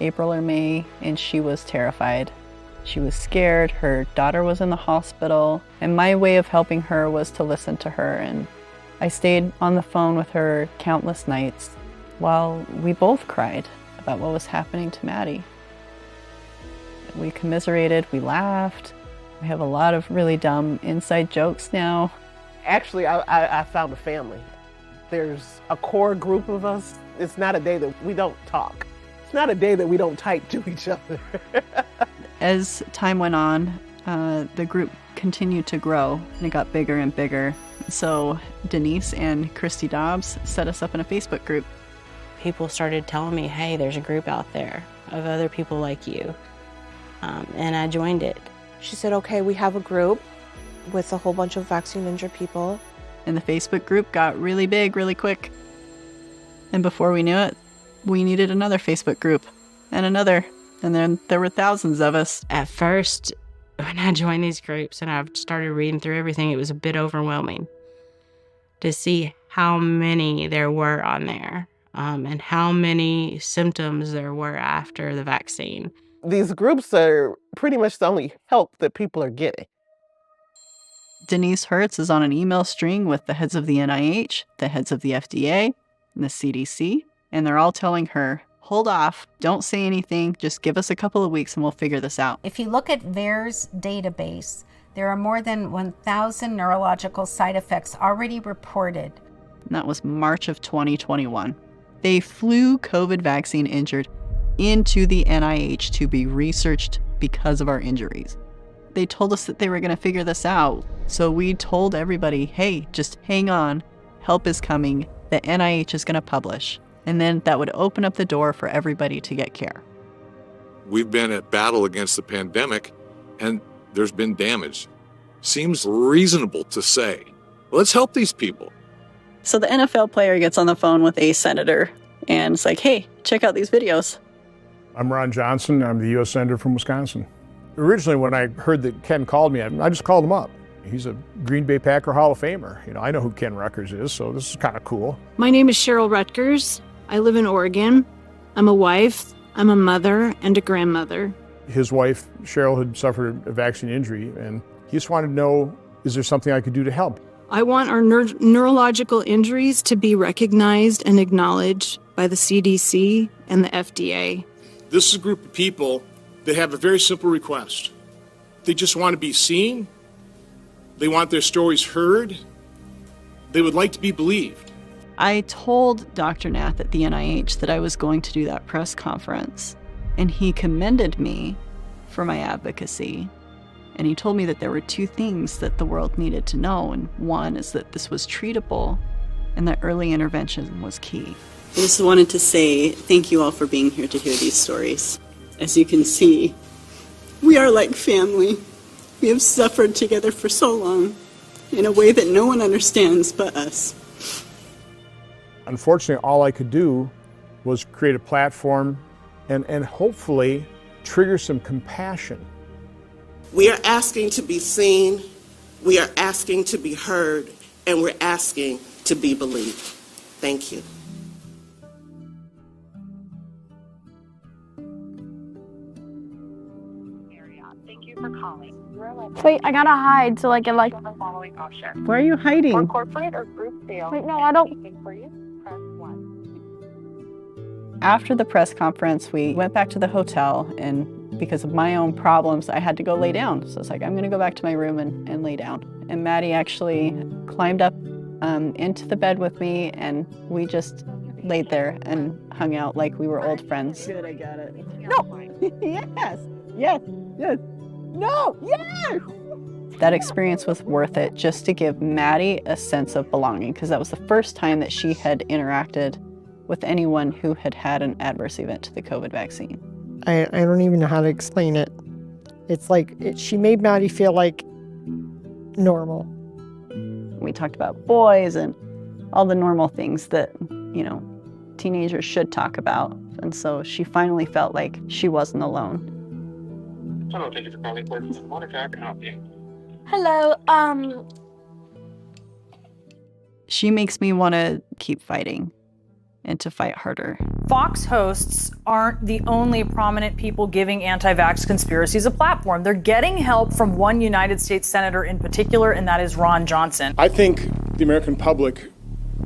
April or May, and she was terrified. She was scared, her daughter was in the hospital, and my way of helping her was to listen to her. And I stayed on the phone with her countless nights while we both cried about what was happening to Maddie. We commiserated, we laughed. We have a lot of really dumb inside jokes now. Actually, I found a family. There's a core group of us. It's not a day that we don't talk. It's not a day that we don't type to each other. As time went on, the group continued to grow, and it got bigger and bigger. So Denise and Christy Dobbs set us up in a Facebook group. People started telling me, hey, there's a group out there of other people like you. And I joined it. She said, okay, we have a group with a whole bunch of vaccine-injured people. And the Facebook group got really big really quick. And before we knew it, we needed another Facebook group and another. And then there were thousands of us. At first, when I joined these groups and I started reading through everything, it was a bit overwhelming to see how many there were on there and how many symptoms there were after the vaccine. These groups are pretty much the only help that people are getting. Denise Hertz is on an email string with the heads of the NIH, the heads of the FDA, and the CDC, and they're all telling her, hold off, don't say anything, just give us a couple of weeks and we'll figure this out. If you look at VAERS database, there are more than 1,000 neurological side effects already reported. And that was March of 2021. They flew COVID vaccine injured into the NIH to be researched because of our injuries. They told us that they were going to figure this out. So we told everybody, hey, just hang on, help is coming, the NIH is going to publish. And then that would open up the door for everybody to get care. We've been at battle against the pandemic, and there's been damage. Seems reasonable to say, let's help these people. So the NFL player gets on the phone with a senator, And it's like, hey, check out these videos. I'm Ron Johnson. I'm the U.S. Senator from Wisconsin. Originally, when I heard that Ken called me, I just called him up. He's a Green Bay Packer Hall of Famer. You know, I know who Ken Ruckers is, so this is kind of cool. My name is Cheryl Rutgers. I live in Oregon. I'm a wife, I'm a mother, and a grandmother. His wife, Cheryl, had suffered a vaccine injury, and he just wanted to know, is there something I could do to help? I want our neurological injuries to be recognized and acknowledged by the CDC and the FDA. This is a group of people that have a very simple request. They just want to be seen. They want their stories heard. They would like to be believed. I told Dr. Nath at the NIH that I was going to do that press conference, and he commended me for my advocacy. And he told me that there were two things that the world needed to know, and one is that this was treatable and that early intervention was key. I just wanted to say thank you all for being here to hear these stories. As you can see, we are like family. We have suffered together for so long in a way that no one understands but us. Unfortunately, all I could do was create a platform and hopefully trigger some compassion. We are asking to be seen, we are asking to be heard, and we're asking to be believed. Thank you. Thank you for calling. Wait, I gotta hide so I can like the following option. Why are you hiding? For corporate or group sale. Wait, no, I don't. For you, press 1. After the press conference, we went back to the hotel, and because of my own problems, I had to go lay down. So it's like, I'm gonna go back to my room and lay down. And Maddie actually climbed up into the bed with me, and we just laid there and hung out like we were old friends. Good, I got it. No! Yes! Yes! Yes! No! Yes! That experience was worth it just to give Maddie a sense of belonging, because that was the first time that she had interacted with anyone who had had an adverse event to the COVID vaccine. I don't even know how to explain it. It's like she made Maddie feel like normal. We talked about boys and all the normal things that, you know, teenagers should talk about. And so she finally felt like she wasn't alone. Hello, thank you for calling. Monica, I can help you. Hello, She makes me want to keep fighting and to fight harder. Fox hosts aren't the only prominent people giving anti-vax conspiracies a platform. They're getting help from one United States senator in particular, and that is Ron Johnson. I think the American public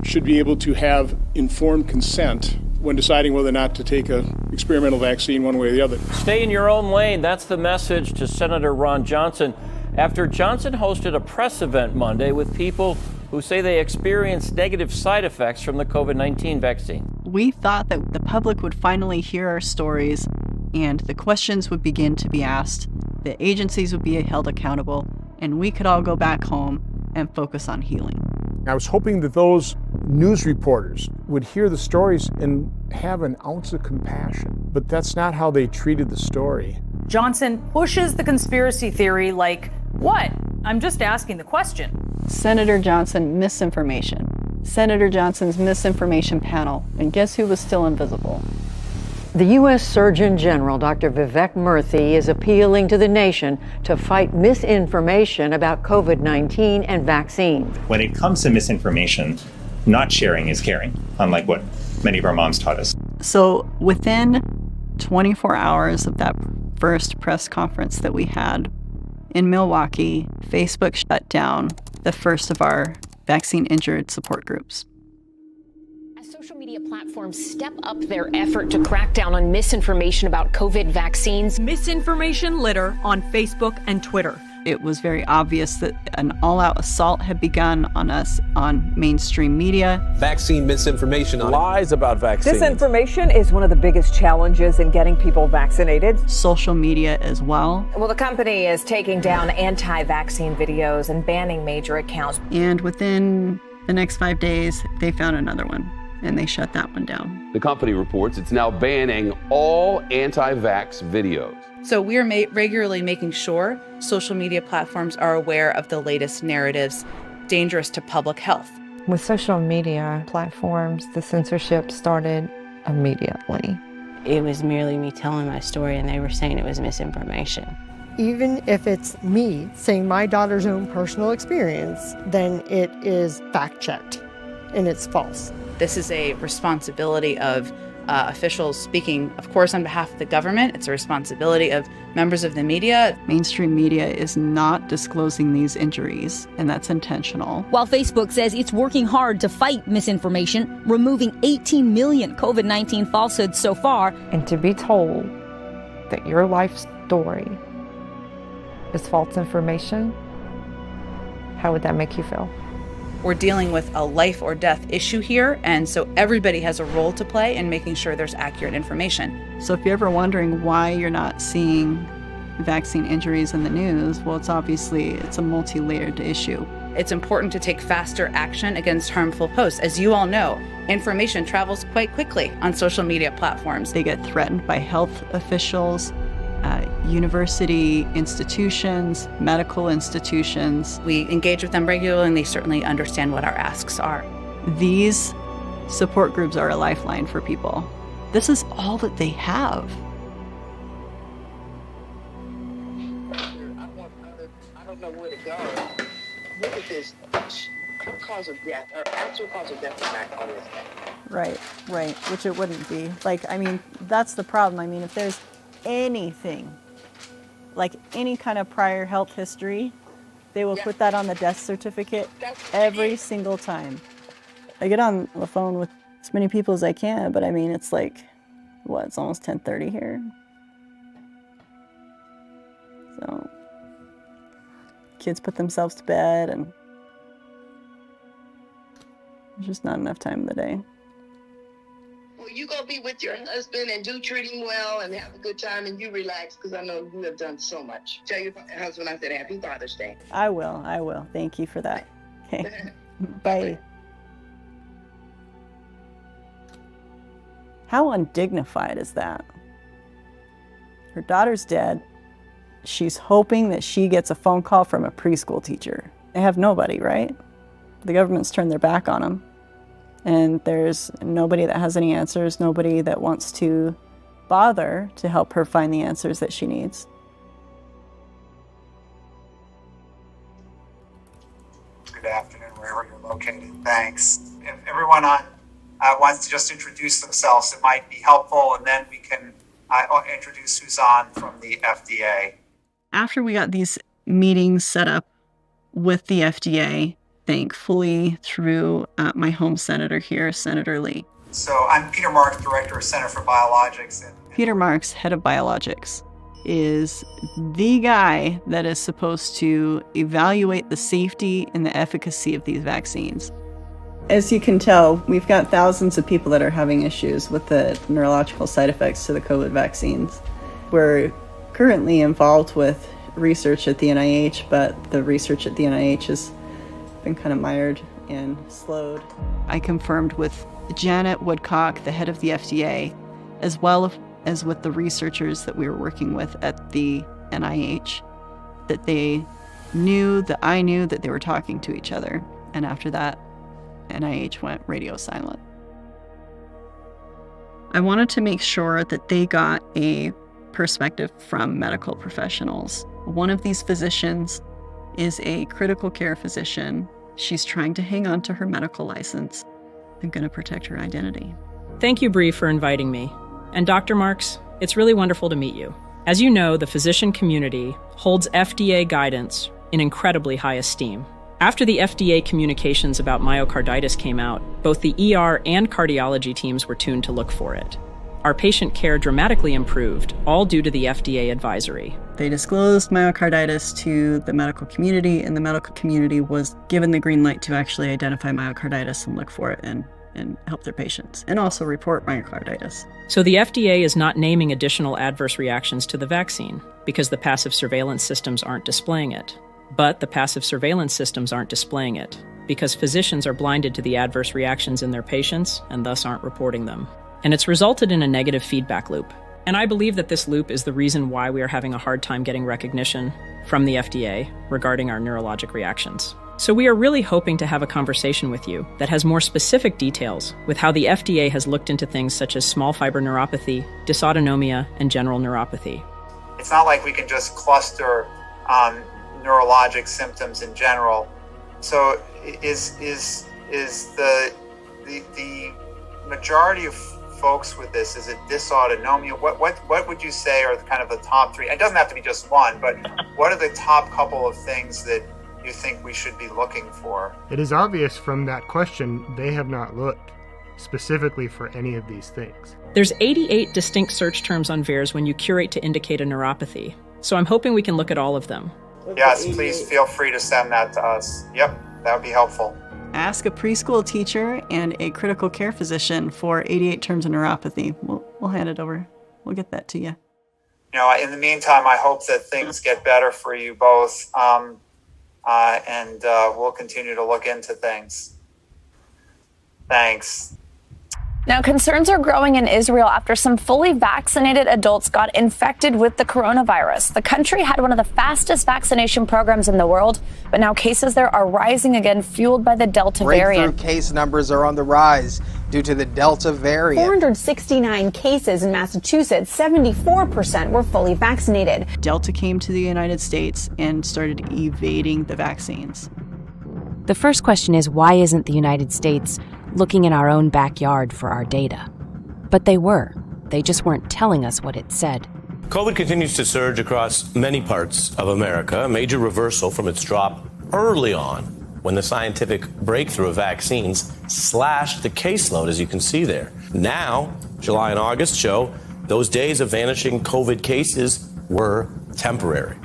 should be able to have informed consent when deciding whether or not to take an experimental vaccine one way or the other. Stay in your own lane. That's the message to Senator Ron Johnson after Johnson hosted a press event Monday with people who say they experienced negative side effects from the COVID-19 vaccine. We thought that the public would finally hear our stories and the questions would begin to be asked, the agencies would be held accountable, and we could all go back home and focus on healing. I was hoping that those news reporters would hear the stories and have an ounce of compassion, but that's not how they treated the story. Johnson pushes the conspiracy theory like, what? I'm just asking the question. Senator Johnson, misinformation. Senator Johnson's misinformation panel. And guess who was still invisible? The U.S. Surgeon General, Dr. Vivek Murthy, is appealing to the nation to fight misinformation about COVID-19 and vaccines. When it comes to misinformation, not sharing is caring, unlike what many of our moms taught us. So within 24 hours of that first press conference that we had in Milwaukee, Facebook shut down the first of our vaccine-injured support groups. As social media platforms step up their effort to crack down on misinformation about COVID vaccines. Misinformation litter on Facebook and Twitter. It was very obvious that an all-out assault had begun on us on mainstream media. Vaccine misinformation. Lies about vaccines. Disinformation is one of the biggest challenges in getting people vaccinated. Social media as well. Well, the company is taking down anti-vaccine videos and banning major accounts. And within the next 5 days, they found another one, and they shut that one down. The company reports it's now banning all anti-vax videos. So we are regularly making sure social media platforms are aware of the latest narratives dangerous to public health. With social media platforms, the censorship started immediately. It was merely me telling my story, and they were saying it was misinformation. Even if it's me saying my daughter's own personal experience, then it is fact-checked and it's false. This is a responsibility of officials speaking, of course, on behalf of the government. It's a responsibility of members of the media. Mainstream media is not disclosing these injuries, and that's intentional. While Facebook says it's working hard to fight misinformation, removing 18 million COVID-19 falsehoods so far. And to be told that your life story is false information, how would that make you feel? We're dealing with a life or death issue here, and so everybody has a role to play in making sure there's accurate information. So if you're ever wondering why you're not seeing vaccine injuries in the news, well, it's a multi-layered issue. It's important to take faster action against harmful posts. As you all know, information travels quite quickly on social media platforms. They get threatened by health officials, university institutions, medical institutions. We engage with them regularly, and they certainly understand what our asks are. These support groups are a lifeline for people. This is all that they have. I don't know where to go. Look at this. Her cause of death, her actual cause of death is not on this thing. Right, which it wouldn't be. That's the problem. If there's anything, like any kind of prior health history, they will put that on the death certificate every single time. I get on the phone with as many people as I can, but it's it's almost 10:30 here. So kids put themselves to bed, and there's just not enough time in the day. Well, you go be with your husband and do treat him well and have a good time, and you relax, because I know you have done so much. Tell your husband I said Happy Father's Day. I will. Thank you for that. Okay. Bye. How undignified is that? Her daughter's dead. She's hoping that she gets a phone call from a preschool teacher. They have nobody, right? The government's turned their back on them. And there's nobody that has any answers, nobody that wants to bother to help her find the answers that she needs. Good afternoon, wherever you're located. Thanks. If everyone wants to just introduce themselves, it might be helpful, and then we can introduce who's on from the FDA. After we got these meetings set up with the FDA, thankfully through my home senator here, Senator Lee. So I'm Peter Marks, Director of Center for Biologics. Peter Marks, head of biologics, is the guy that is supposed to evaluate the safety and the efficacy of these vaccines. As you can tell, we've got thousands of people that are having issues with the neurological side effects to the COVID vaccines. We're currently involved with research at the NIH, but the research at the NIH has been kind of mired and slowed. I confirmed with Janet Woodcock, the head of the FDA, as well as with the researchers that we were working with at the NIH, that I knew that they were talking to each other. And after that, NIH went radio silent. I wanted to make sure that they got a perspective from medical professionals. One of these physicians is a critical care physician. She's trying to hang on to her medical license. I'm going to protect her identity. Thank you, Bree, for inviting me. And Dr. Marks, it's really wonderful to meet you. As you know, the physician community holds FDA guidance in incredibly high esteem. After the FDA communications about myocarditis came out, both the ER and cardiology teams were tuned to look for it. Our patient care dramatically improved, all due to the FDA advisory. They disclosed myocarditis to the medical community, and the medical community was given the green light to actually identify myocarditis and look for it and help their patients, and also report myocarditis. So the FDA is not naming additional adverse reactions to the vaccine because the passive surveillance systems aren't displaying it. But the passive surveillance systems aren't displaying it because physicians are blinded to the adverse reactions in their patients and thus aren't reporting them. And it's resulted in a negative feedback loop. And I believe that this loop is the reason why we are having a hard time getting recognition from the FDA regarding our neurologic reactions. So we are really hoping to have a conversation with you that has more specific details with how the FDA has looked into things such as small fiber neuropathy, dysautonomia, and general neuropathy. It's not like we can just cluster neurologic symptoms in general. So is the majority of folks with this, is it dysautonomia? What would you say are kind of the top three? It doesn't have to be just one, but what are the top couple of things that you think we should be looking for? It is obvious from that question they have not looked specifically for any of these things. There's 88 distinct search terms on VAERS when you curate to indicate a neuropathy. So I'm hoping we can look at all of them. Yes, please feel free to send that to us. Yep, that would be helpful. Ask a preschool teacher and a critical care physician for 88 terms of neuropathy. We'll hand it over. We'll get that to you. You know, in the meantime, I hope that things get better for you both, and we'll continue to look into things. Thanks. Now, concerns are growing in Israel after some fully vaccinated adults got infected with the coronavirus. The country had one of the fastest vaccination programs in the world, but now cases there are rising again, fueled by the Delta variant. Breakthrough case numbers are on the rise due to the Delta variant. 469 cases in Massachusetts, 74% were fully vaccinated. Delta came to the United States and started evading the vaccines. The first question is, why isn't the United States looking in our own backyard for our data? But they were. They just weren't telling us what it said. COVID continues to surge across many parts of America, a major reversal from its drop early on when the scientific breakthrough of vaccines slashed the caseload, as you can see there. Now, July and August show those days of vanishing COVID cases were temporary.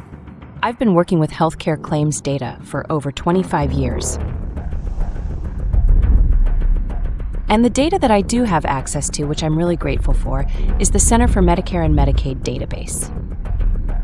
I've been working with healthcare claims data for over 25 years. And the data that I do have access to, which I'm really grateful for, is the Center for Medicare and Medicaid database.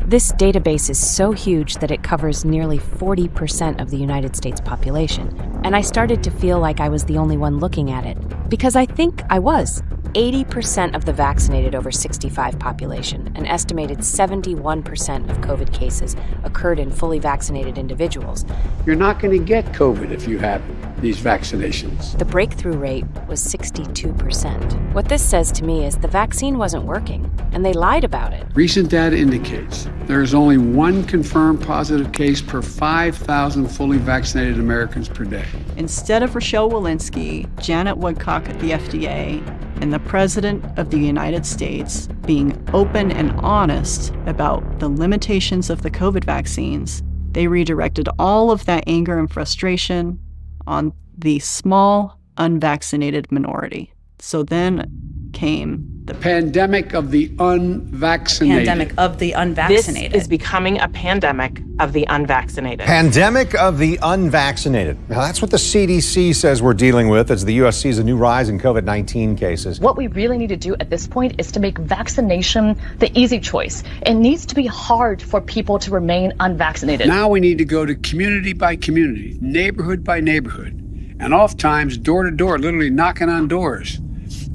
This database is so huge that it covers nearly 40% of the United States population. And I started to feel like I was the only one looking at it, because I think I was. 80% of the vaccinated over 65 population, an estimated 71% of COVID cases occurred in fully vaccinated individuals. You're not going to get COVID if you have these vaccinations. The breakthrough rate was 62%. What this says to me is the vaccine wasn't working, and they lied about it. Recent data indicates there is only one confirmed positive case per 5,000 fully vaccinated Americans per day. Instead of Rochelle Walensky, Janet Woodcock at the FDA, and the President of the United States being open and honest about the limitations of the COVID vaccines, they redirected all of that anger and frustration on the small, unvaccinated minority. So then came the pandemic of the unvaccinated. Pandemic of the unvaccinated. This is becoming a pandemic of the unvaccinated. Pandemic of the unvaccinated. Now, that's what the CDC says we're dealing with as the U.S. sees a new rise in COVID-19 cases. What we really need to do at this point is to make vaccination the easy choice. It needs to be hard for people to remain unvaccinated. Now we need to go to community by community, neighborhood by neighborhood, and oftentimes door to door, literally knocking on doors,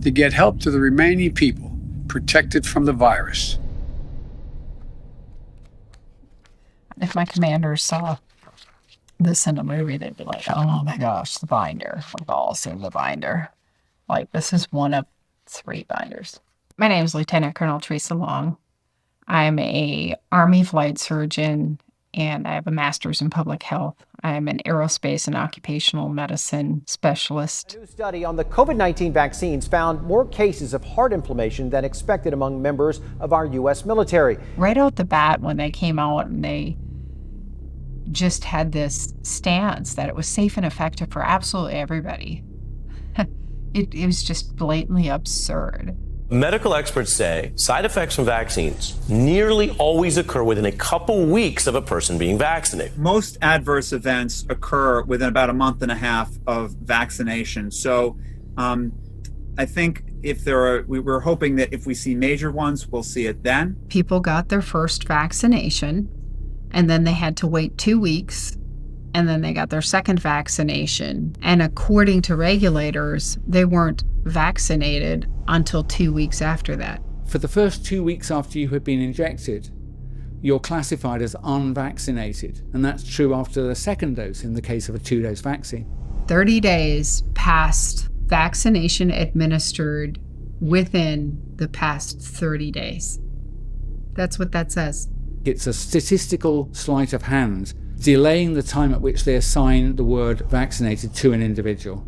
to get help to the remaining people protected from the virus. If my commanders saw this in a movie, they'd be like, oh my gosh, the binder. We've all seen the binder. Like, this is one of 3 binders. My name is Lieutenant Colonel Teresa Long. I'm a Army flight surgeon, and I have a master's in public health. I'm an aerospace and occupational medicine specialist. A new study on the COVID-19 vaccines found more cases of heart inflammation than expected among members of our U.S. military. Right out the bat, when they came out and they just had this stance that it was safe and effective for absolutely everybody, it was just blatantly absurd. Medical experts say side effects from vaccines nearly always occur within a couple weeks of a person being vaccinated. Most adverse events occur within about a month and a half of vaccination. So I think we're hoping that if we see major ones, we'll see it then. People got their first vaccination, and then they had to wait 2 weeks, and then they got their second vaccination. And according to regulators, they weren't vaccinated until 2 weeks after that. For the first 2 weeks after you had been injected, you're classified as unvaccinated. And that's true after the second dose in the case of a 2-dose vaccine. 30 days past vaccination administered within the past 30 days. That's what that says. It's a statistical sleight of hand, delaying the time at which they assign the word vaccinated to an individual.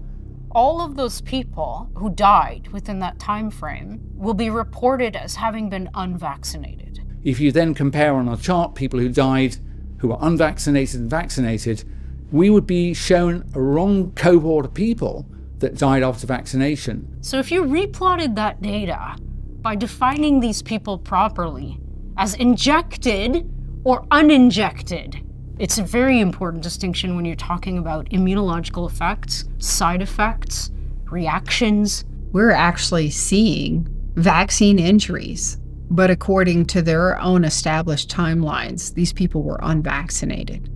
All of those people who died within that time frame will be reported as having been unvaccinated. If you then compare on a chart people who died who were unvaccinated and vaccinated, we would be shown a wrong cohort of people that died after vaccination. So if you replotted that data by defining these people properly as injected or uninjected, it's a very important distinction when you're talking about immunological effects, side effects, reactions. We're actually seeing vaccine injuries, but according to their own established timelines, these people were unvaccinated.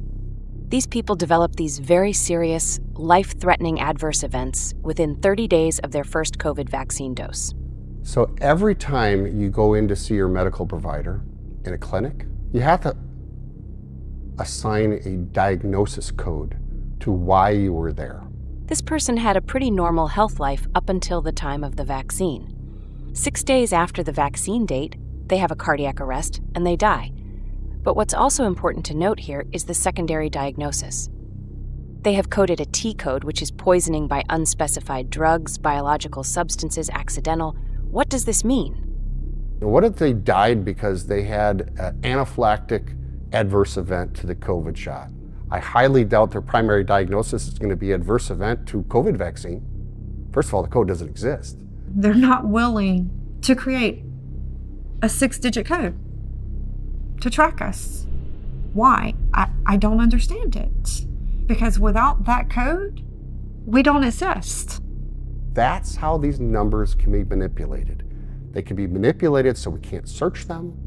These people developed these very serious, life-threatening adverse events within 30 days of their first COVID vaccine dose. So every time you go in to see your medical provider in a clinic, you have to assign a diagnosis code to why you were there. This person had a pretty normal health life up until the time of the vaccine. 6 days after the vaccine date, they have a cardiac arrest and they die. But what's also important to note here is the secondary diagnosis. They have coded a T code, which is poisoning by unspecified drugs, biological substances, accidental. What does this mean? What if they died because they had an anaphylactic adverse event to the COVID shot? I highly doubt their primary diagnosis is going to be adverse event to COVID vaccine. First of all, the code doesn't exist. They're not willing to create a 6-digit code to track us. Why? I don't understand it. Because without that code, we don't exist. That's how these numbers can be manipulated. They can be manipulated so we can't search them,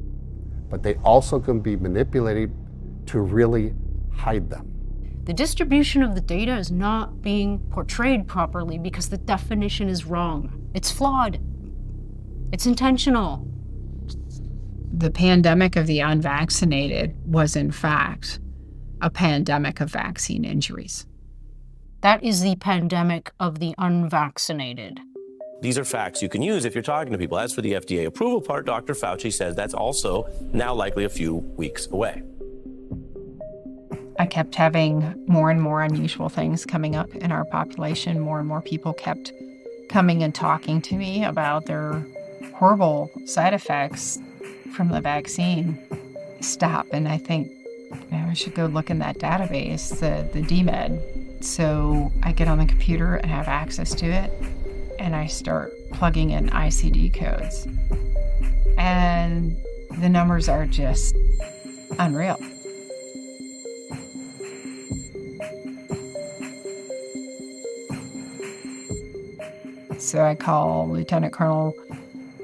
but they also can be manipulated to really hide them. The distribution of the data is not being portrayed properly because the definition is wrong. It's flawed. It's intentional. The pandemic of the unvaccinated was, in fact, a pandemic of vaccine injuries. That is the pandemic of the unvaccinated. These are facts you can use if you're talking to people. As for the FDA approval part, Dr. Fauci says that's also now likely a few weeks away. I kept having more and more unusual things coming up in our population. More and more people kept coming and talking to me about their horrible side effects from the vaccine. Stop. And I think I should go look in that database, the DMED. So I get on the computer and have access to it, and I start plugging in ICD codes. And the numbers are just unreal. So I call Lieutenant Colonel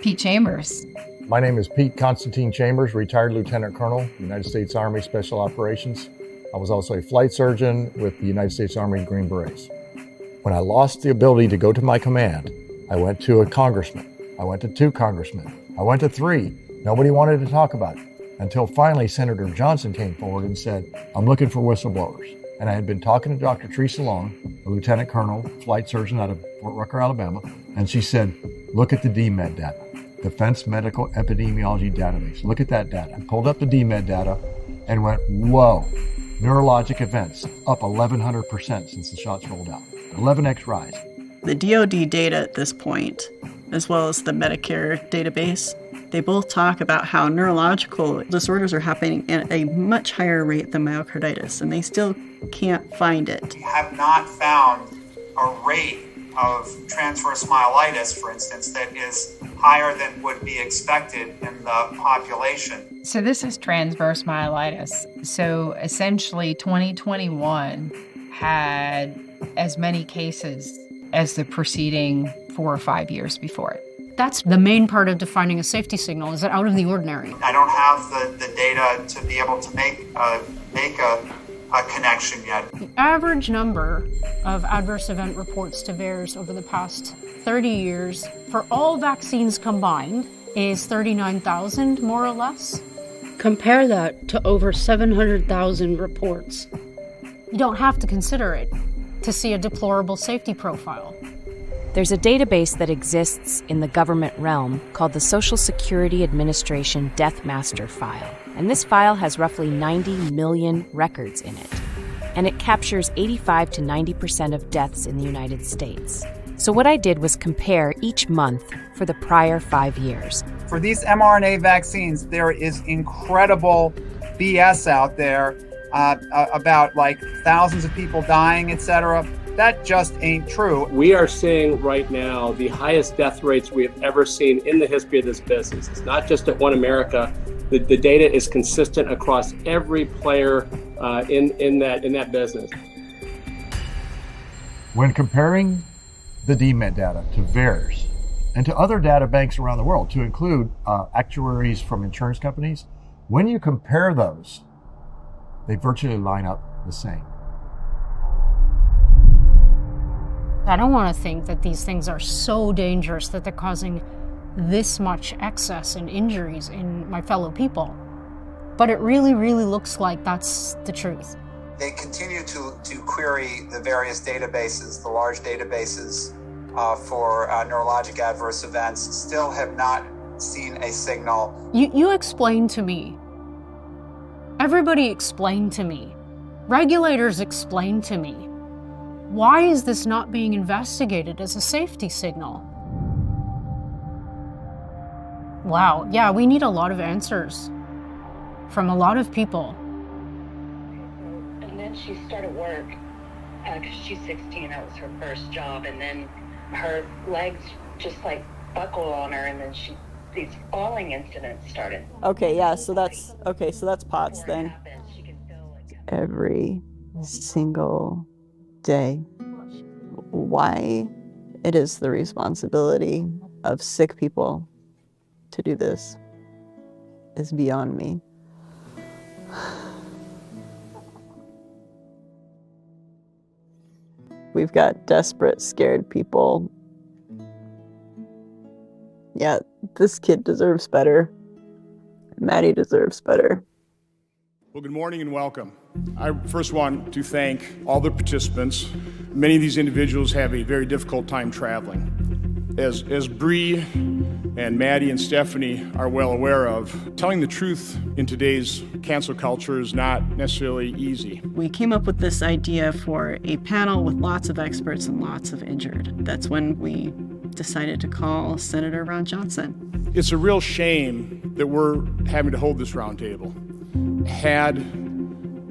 Pete Chambers. My name is Pete Constantine Chambers, retired Lieutenant Colonel, United States Army Special Operations. I was also a flight surgeon with the United States Army Green Berets. When I lost the ability to go to my command, I went to a congressman. I went to 2 congressmen. I went to 3. Nobody wanted to talk about it until finally Senator Johnson came forward and said, I'm looking for whistleblowers. And I had been talking to Dr. Teresa Long, a lieutenant colonel, flight surgeon out of Fort Rucker, Alabama, and she said, look at the DMED data, Defense Medical Epidemiology Database. Look at that data. I pulled up the DMED data and went, whoa, neurologic events up 1,100% since the shots rolled out. 11x rise. The DoD data at this point, as well as the Medicare database, they both talk about how neurological disorders are happening at a much higher rate than myocarditis, and they still can't find it. We have not found a rate of transverse myelitis, for instance, that is higher than would be expected in the population. So this is transverse myelitis. So essentially 2021 had as many cases as the preceding 4 or 5 years before it. That's the main part of defining a safety signal. Is it out of the ordinary? I don't have the data to be able to make a connection yet. The average number of adverse event reports to VAERS over the past 30 years for all vaccines combined is 39,000, more or less. Compare that to over 700,000 reports. You don't have to consider it to see a deplorable safety profile. There's a database that exists in the government realm called the Social Security Administration Death Master File. And this file has roughly 90 million records in it. And it captures 85 to 90% of deaths in the United States. So what I did was compare each month for the prior 5 years. For these mRNA vaccines, there is incredible BS out there about like thousands of people dying, etc. That just ain't true. We are seeing right now the highest death rates we have ever seen in the history of this business. It's not just at One America. The data is consistent across every player in that business. When comparing the DMED data to VAERS and to other data banks around the world, to include actuaries from insurance companies, when you compare those, they virtually line up the same. I don't want to think that these things are so dangerous that they're causing this much excess and injuries in my fellow people. But it really, really looks like that's the truth. They continue to query the various databases, the large databases for neurologic adverse events, still have not seen a signal. You explain to me. Everybody explain to me. Regulators explain to me. Why is this not being investigated as a safety signal? Wow, yeah, we need a lot of answers from a lot of people. And then she started work because she's 16. That was her first job, and then her legs just like buckled on her, and then these falling incidents started. Okay, yeah, so that's POTS then. Every single day. Why it is the responsibility of sick people to do this is beyond me. We've got desperate, scared people. Yeah, this kid deserves better. Maddie deserves better. Well, good morning and welcome. I first want to thank all the participants. Many of these individuals have a very difficult time traveling. As Bree and Maddie and Stephanie are well aware of, telling the truth in today's cancel culture is not necessarily easy. We came up with this idea for a panel with lots of experts and lots of injured. That's when we decided to call Senator Ron Johnson. It's a real shame that we're having to hold this roundtable. Had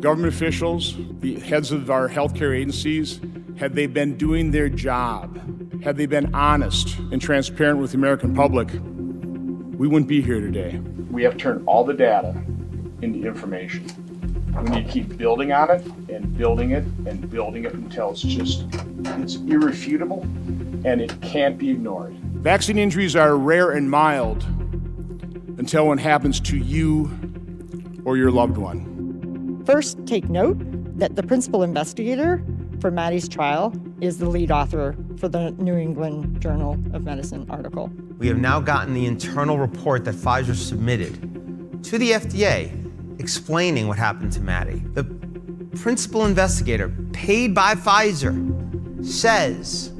government officials, the heads of our healthcare agencies, had they been doing their job, had they been honest and transparent with the American public, we wouldn't be here today. We have turned all the data into information. We need to keep building on it and building it and building it until it's irrefutable and it can't be ignored. Vaccine injuries are rare and mild until one happens to you or your loved one. First, take note that the principal investigator for Maddie's trial is the lead author for the New England Journal of Medicine article. We have now gotten the internal report that Pfizer submitted to the FDA explaining what happened to Maddie. The principal investigator paid by Pfizer says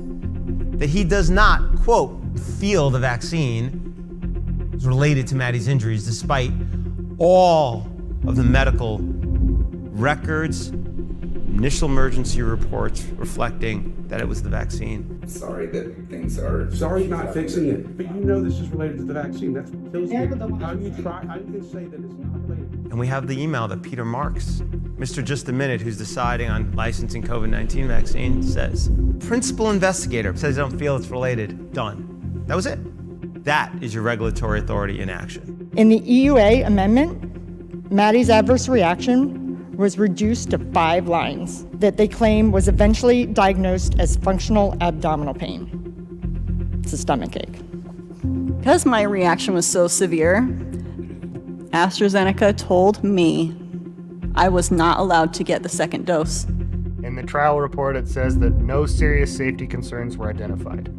that he does not, quote, feel the vaccine is related to Maddie's injuries despite all of the medical records, initial emergency reports reflecting that it was the vaccine. Sorry that things are... Sorry not fixing it, but you know this is related to the vaccine. That's what kills me. How do you say that it's not related? And we have the email that Peter Marks, Mr. Just a Minute, who's deciding on licensing COVID-19 vaccine, says. Principal investigator says I don't feel it's related. Done. That was it. That is your regulatory authority in action. In the EUA amendment, Maddie's adverse reaction was reduced to 5 lines that they claim was eventually diagnosed as functional abdominal pain. It's a stomach ache. Because my reaction was so severe, AstraZeneca told me I was not allowed to get the second dose. In the trial report, it says that no serious safety concerns were identified.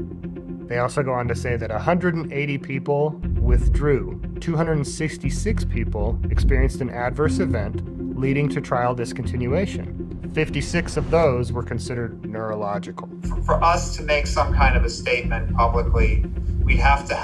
They also go on to say that 180 people withdrew. 266 people experienced an adverse event leading to trial discontinuation. 56 of those were considered neurological. For us to make some kind of a statement publicly, we have to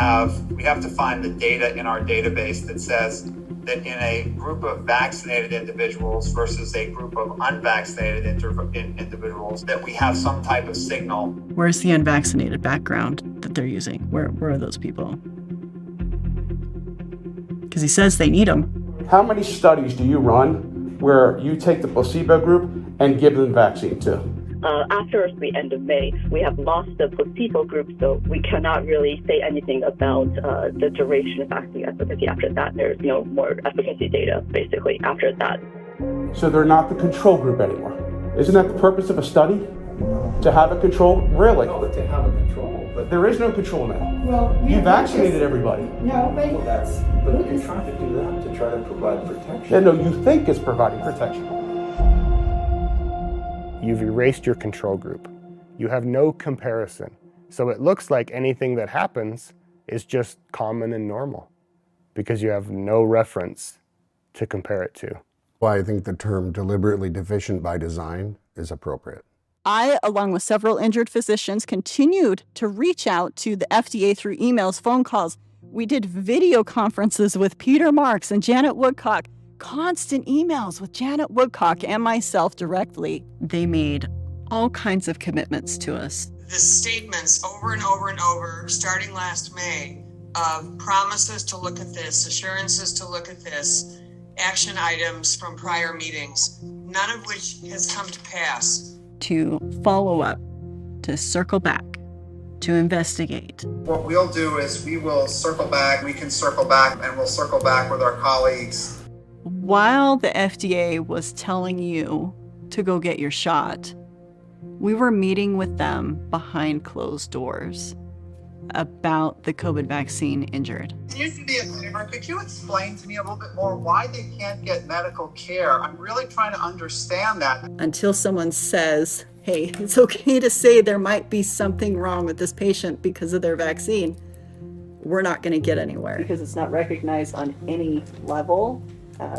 find the data in our database that says that in a group of vaccinated individuals versus a group of unvaccinated individuals, that we have some type of signal. Where's the unvaccinated background that they're using? Where are those people? Because he says they need them. How many studies do you run where you take the placebo group and give them vaccine to? After the end of May, we have lost the placebo group, so we cannot really say anything about the duration of vaccine efficacy after that. There's no more efficacy data, basically, after that. So they're not the control group anymore. Isn't that the purpose of a study? To have a control? Really? No, but to have a control. But there is no control now. Well, You vaccinated everybody. No, but But you're trying to do that to try to provide protection. Yeah, no, you think it's providing protection. You've erased your control group. You have no comparison. So it looks like anything that happens is just common and normal because you have no reference to compare it to. Well, I think the term deliberately deficient by design is appropriate. I, along with several injured physicians, continued to reach out to the FDA through emails, phone calls. We did video conferences with Peter Marks and Janet Woodcock, constant emails with Janet Woodcock and myself directly. They made all kinds of commitments to us. The statements over and over and over, starting last May, of promises to look at this, assurances to look at this, action items from prior meetings, none of which has come to pass. To follow up, to circle back, to investigate. What we'll do is we will circle back, we can circle back, and we'll circle back with our colleagues. While the FDA was telling you to go get your shot, we were meeting with them behind closed doors about the COVID vaccine injured. Can you do me a favor? Could you explain to me a little bit more why they can't get medical care? I'm really trying to understand that. Until someone says, hey, it's okay to say there might be something wrong with this patient because of their vaccine, we're not going to get anywhere. Because it's not recognized on any level.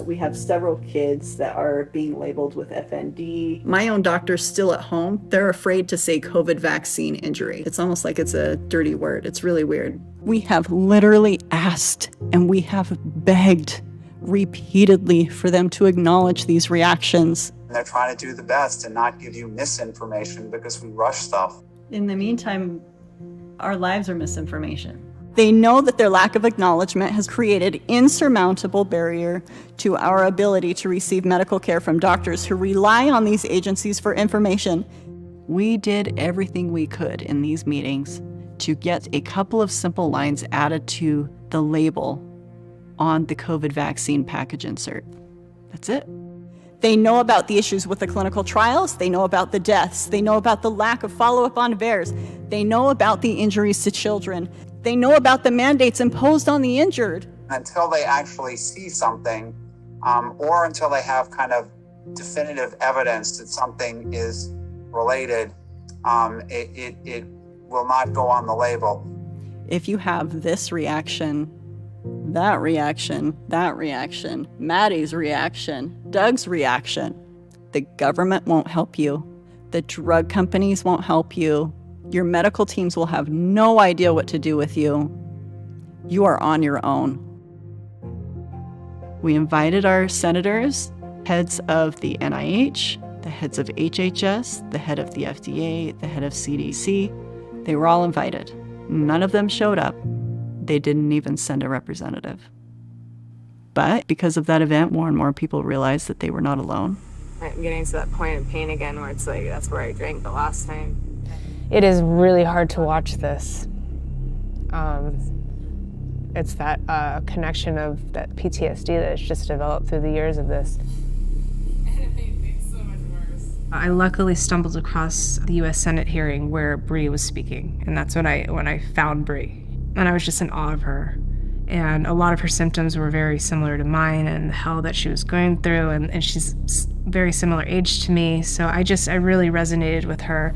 We have several kids that are being labeled with FND. My own doctor's still at home. They're afraid to say COVID vaccine injury. It's almost like it's a dirty word. It's really weird. We have literally asked and we have begged repeatedly for them to acknowledge these reactions. They're trying to do the best and not give you misinformation because we rush stuff. In the meantime, our lives are misinformation. They know that their lack of acknowledgement has created insurmountable barrier to our ability to receive medical care from doctors who rely on these agencies for information. We did everything we could in these meetings to get a couple of simple lines added to the label on the COVID vaccine package insert. That's it. They know about the issues with the clinical trials. They know about the deaths. They know about the lack of follow-up on VAERS. They know about the injuries to children. They know about the mandates imposed on the injured. Until they actually see something, or until they have kind of definitive evidence that something is related, it will not go on the label. If you have this reaction, that reaction, that reaction, Maddie's reaction, Doug's reaction, the government won't help you. The drug companies won't help you. Your medical teams will have no idea what to do with you. You are on your own. We invited our senators, heads of the NIH, the heads of HHS, the head of the FDA, the head of CDC. They were all invited. None of them showed up. They didn't even send a representative. But because of that event, more and more people realized that they were not alone. I'm getting to that point of pain again where it's like, that's where I drank the last time. It is really hard to watch this. It's that connection of that PTSD that has just developed through the years of this. I luckily stumbled across the U.S. Senate hearing where Bree was speaking, and that's when I found Bree. And I was just in awe of her. And a lot of her symptoms were very similar to mine and the hell that she was going through, and she's very similar age to me, so I really resonated with her.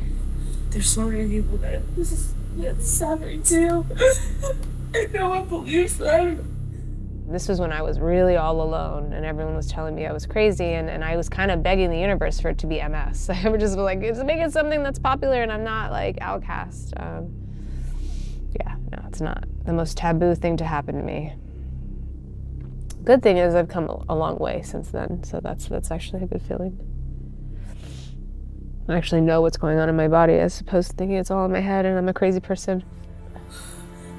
There's so many people that this is suffering too. And no one believes them. This was when I was really all alone and everyone was telling me I was crazy, and I was kind of begging the universe for it to be MS. I would just be like, it's making something that's popular and I'm not like outcast. Yeah, no, it's not the most taboo thing to happen to me. Good thing is I've come a long way since then, so that's actually a good feeling. I actually know what's going on in my body as opposed to thinking it's all in my head and I'm a crazy person.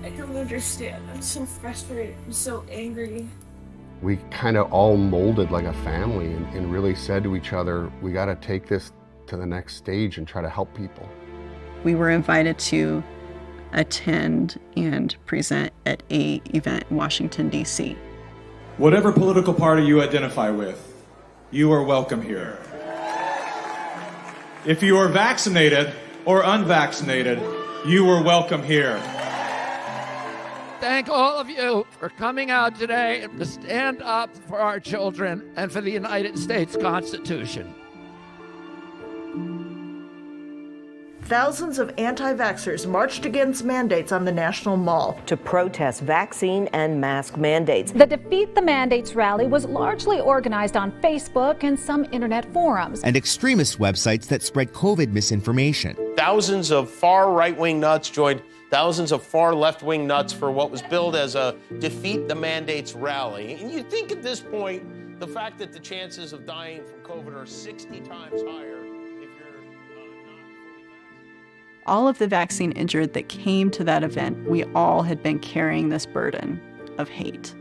I don't understand. I'm so frustrated. I'm so angry. We kind of all molded like a family and really said to each other, we got to take this to the next stage and try to help people. We were invited to attend and present at an event in Washington, D.C. Whatever political party you identify with, you are welcome here. If you are vaccinated or unvaccinated, you are welcome here. Thank all of you for coming out today to stand up for our children and for the United States Constitution. Thousands of anti-vaxxers marched against mandates on the National Mall to protest vaccine and mask mandates. The Defeat the Mandates rally was largely organized on Facebook and some internet forums. And extremist websites that spread COVID misinformation. Thousands of far right-wing nuts joined thousands of far left-wing nuts for what was billed as a Defeat the Mandates rally. And you'd think at this point, the fact that the chances of dying from COVID are 60 times higher. All of the vaccine injured that came to that event, we all had been carrying this burden of hate.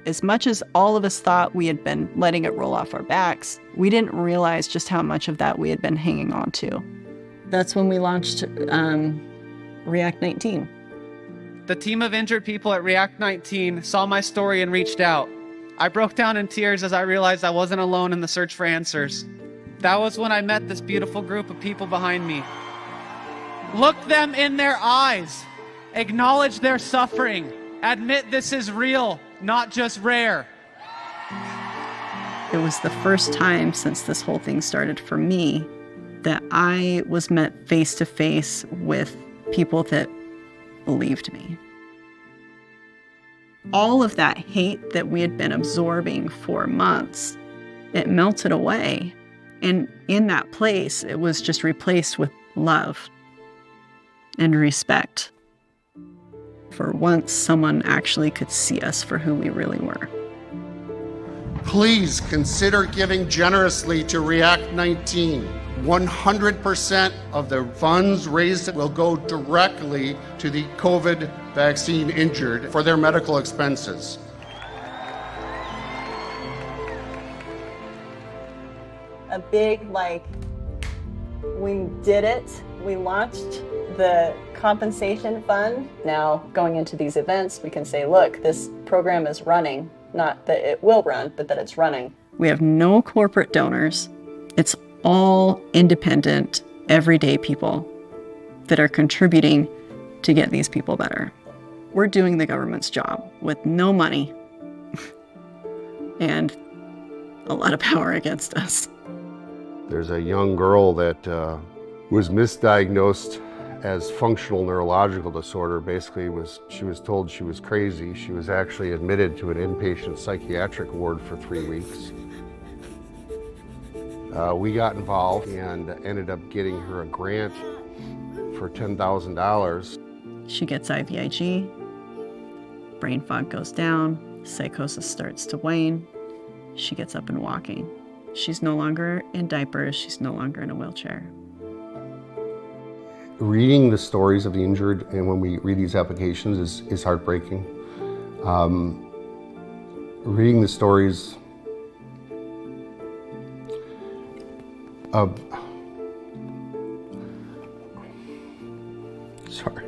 As much as all of us thought we had been letting it roll off our backs, we didn't realize just how much of that we had been hanging on to. That's when we launched React 19. The team of injured people at React 19 saw my story and reached out. I broke down in tears as I realized I wasn't alone in the search for answers. That was when I met this beautiful group of people behind me. Look them in their eyes. Acknowledge their suffering. Admit this is real, not just rare. It was the first time since this whole thing started for me that I was met face to face with people that believed me. All of that hate that we had been absorbing for months, it melted away. And in that place, it was just replaced with love and respect. For once, someone actually could see us for who we really were. Please consider giving generously to React 19. 100% of the funds raised will go directly to the COVID vaccine injured for their medical expenses. A big, we did it. We launched the compensation fund. Now, going into these events, we can say, look, this program is running. Not that it will run, but that it's running. We have no corporate donors. It's all independent, everyday people that are contributing to get these people better. We're doing the government's job with no money and a lot of power against us. There's a young girl that was misdiagnosed as functional neurological disorder. Basically, she was told she was crazy. She was actually admitted to an inpatient psychiatric ward for 3 weeks. We got involved and ended up getting her a grant for $10,000. She gets IVIG, brain fog goes down, psychosis starts to wane, she gets up and walking. She's no longer in diapers, she's no longer in a wheelchair. Reading the stories of the injured, and when we read these applications, is heartbreaking. Reading the stories of, sorry.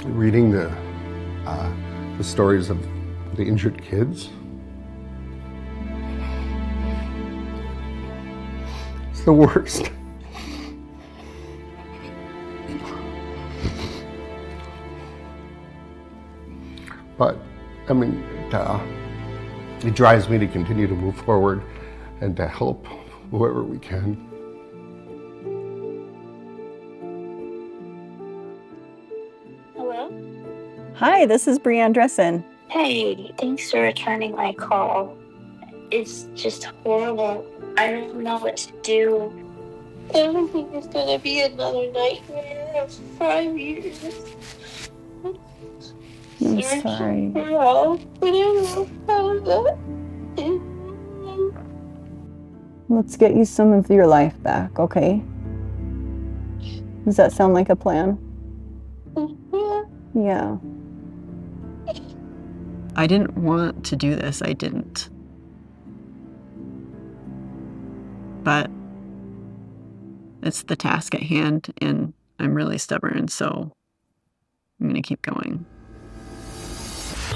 Reading the stories of the injured kids. It's the worst. But, I mean, It drives me to continue to move forward and to help whoever we can. Hello? Hi, this is Brianne Dressen. Hey, thanks for returning my call. It's just horrible. I don't know what to do. Everything is gonna be another nightmare of 5 years. I'm sorry. For help, but I don't know how to. Let's get you some of your life back, okay? Does that sound like a plan? Yeah. I didn't want to do this. I didn't. But it's the task at hand, and I'm really stubborn, so I'm going to keep going.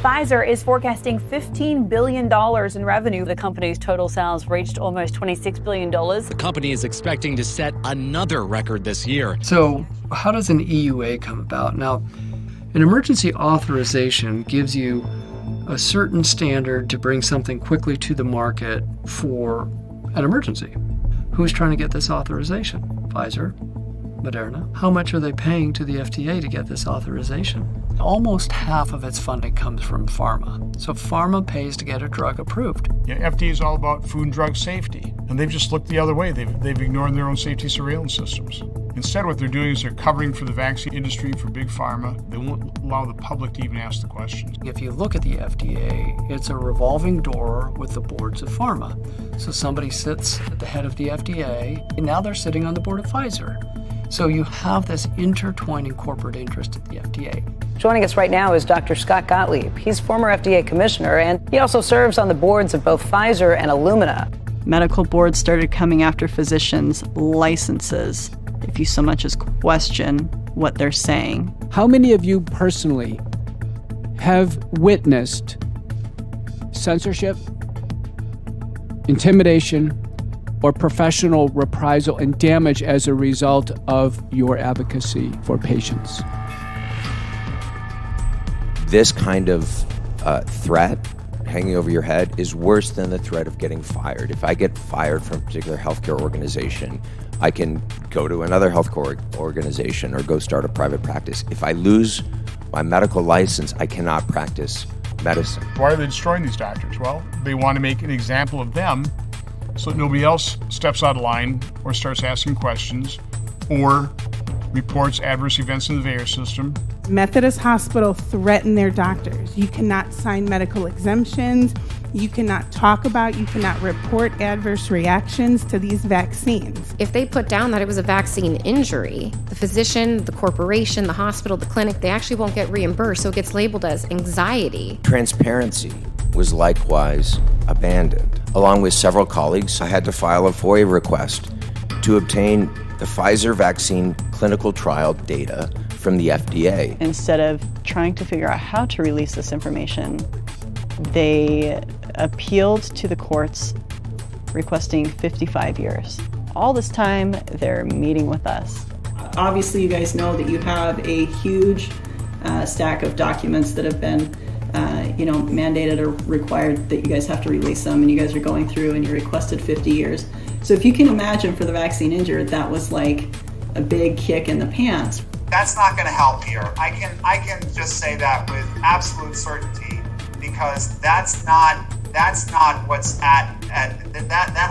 Pfizer is forecasting $15 billion in revenue. The company's total sales reached almost $26 billion. The company is expecting to set another record this year. So, how does an EUA come about? Now, an emergency authorization gives you a certain standard to bring something quickly to the market for an emergency. Who's trying to get this authorization? Pfizer, Moderna. How much are they paying to the FDA to get this authorization? Almost half of its funding comes from pharma. So pharma pays to get a drug approved. Yeah, FDA is all about food and drug safety, and they've just looked the other way. They've ignored their own safety surveillance systems. Instead, what they're doing is they're covering for the vaccine industry, for big pharma. They won't allow the public to even ask the questions. If you look at the FDA, it's a revolving door with the boards of pharma. So somebody sits at the head of the FDA, and now they're sitting on the board of Pfizer. So you have this intertwining corporate interest at the FDA. Joining us right now is Dr. Scott Gottlieb. He's former FDA commissioner, and he also serves on the boards of both Pfizer and Illumina. Medical boards started coming after physicians' licenses if you so much as question what they're saying. How many of you personally have witnessed censorship, intimidation, or professional reprisal and damage as a result of your advocacy for patients? This kind of threat hanging over your head is worse than the threat of getting fired. If I get fired from a particular healthcare organization, I can go to another healthcare organization or go start a private practice. If I lose my medical license, I cannot practice medicine. Why are they destroying these doctors? Well, they want to make an example of them so that nobody else steps out of line or starts asking questions or reports adverse events in the VAERS system. Methodist Hospital threatened their doctors. You cannot sign medical exemptions. You cannot talk about, you cannot report adverse reactions to these vaccines. If they put down that it was a vaccine injury, the physician, the corporation, the hospital, the clinic, they actually won't get reimbursed, so it gets labeled as anxiety. Transparency was likewise abandoned. Along with several colleagues, I had to file a FOIA request to obtain the Pfizer vaccine clinical trial data from the FDA. Instead of trying to figure out how to release this information, they appealed to the courts requesting 55 years. All this time, they're meeting with us. Obviously, you guys know that you have a huge stack of documents that have been mandated or required that you guys have to release them, and you guys are going through and you requested 50 years. So if you can imagine for the vaccine injured, that was like a big kick in the pants. That's not going to help here. I can just say that with absolute certainty, because that's not what's that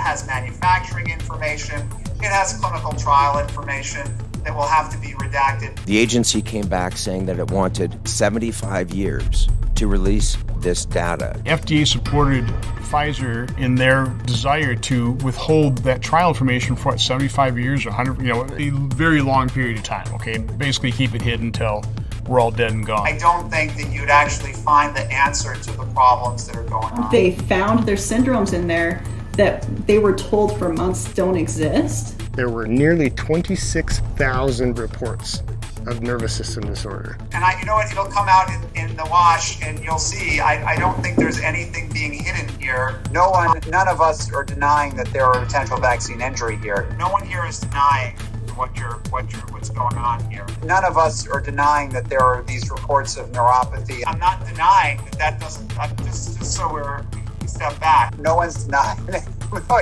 has manufacturing information. It has clinical trial information that will have to be redacted. The agency came back saying that it wanted 75 years to release this data. FDA supported Pfizer in their desire to withhold that trial information for 75 years or 100, a very long period of time, okay? Basically keep it hidden until we're all dead and gone. I don't think that you'd actually find the answer to the problems that are going on. They found their syndromes in there that they were told for months don't exist. There were nearly 26,000 reports of nervous system disorder. And you know what, it'll come out in the wash and you'll see, I don't think there's anything being hidden here. None of us are denying that there are potential vaccine injury here. No one here is denying what's going on here. None of us are denying that there are these reports of neuropathy. I'm not denying that doesn't, just so we're step back. No one's denying it.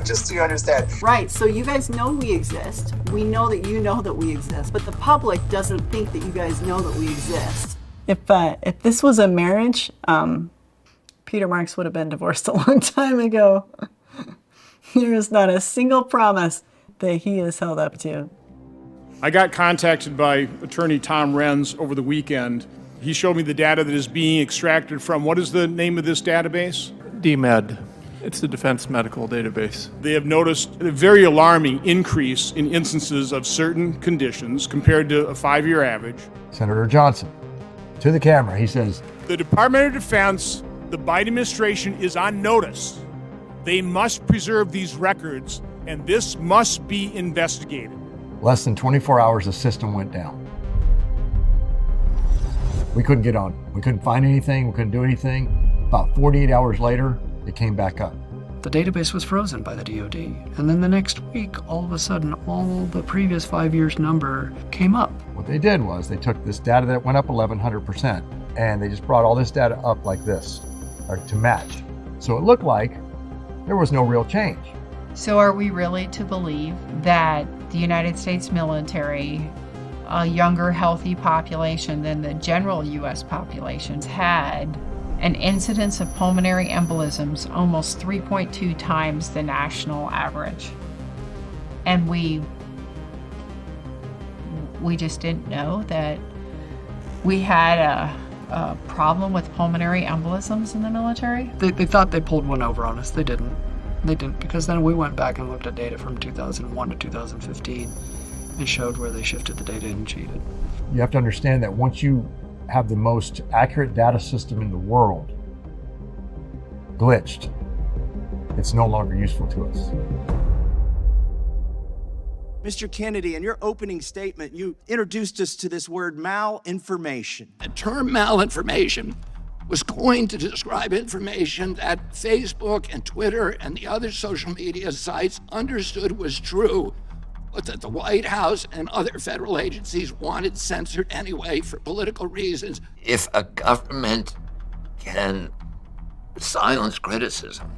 Just so you understand. Right, so you guys know we exist. We know that you know that we exist, but the public doesn't think that you guys know that we exist. If this was a marriage, Peter Marks would have been divorced a long time ago. There is not a single promise that he is held up to. I got contacted by attorney Tom Renz over the weekend. He showed me the data that is being extracted from, what is the name of this database? DMED. It's the Defense Medical Database. They have noticed a very alarming increase in instances of certain conditions compared to a 5-year average. Senator Johnson, to the camera, he says, the Department of Defense, the Biden administration is on notice. They must preserve these records, and this must be investigated. Less than 24 hours, the system went down. We couldn't get on. We couldn't find anything. We couldn't do anything. About 48 hours later, it came back up. The database was frozen by the DoD. And then the next week, all of a sudden, all the previous 5 years' number came up. What they did was they took this data that went up 1,100%, and they just brought all this data up like this, or to match. So it looked like there was no real change. So are we really to believe that the United States military, a younger, healthy population than the general U.S. populations, had an incidence of pulmonary embolisms almost 3.2 times the national average? And we just didn't know that we had a problem with pulmonary embolisms in the military? They thought they pulled one over on us. They didn't. They didn't, because then we went back and looked at data from 2001 to 2015 and showed where they shifted the data and cheated. You have to understand that once you have the most accurate data system in the world glitched, it's no longer useful to us. Mr. Kennedy, in your opening statement, you introduced us to this word malinformation. The term malinformation was coined to describe information that Facebook and Twitter and the other social media sites understood was true, but that the White House and other federal agencies wanted censored anyway for political reasons. If a government can silence criticism,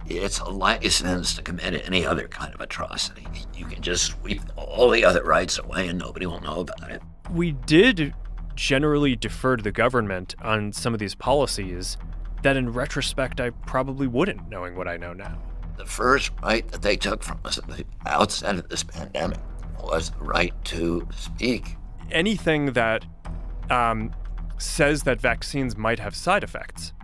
it's a license to commit any other kind of atrocity. You can just sweep all the other rights away and nobody will know about it. We did generally defer to the government on some of these policies that in retrospect I probably wouldn't, knowing what I know now. The first right that they took from us at the outset of this pandemic was the right to speak. Anything that says that vaccines might have side effects,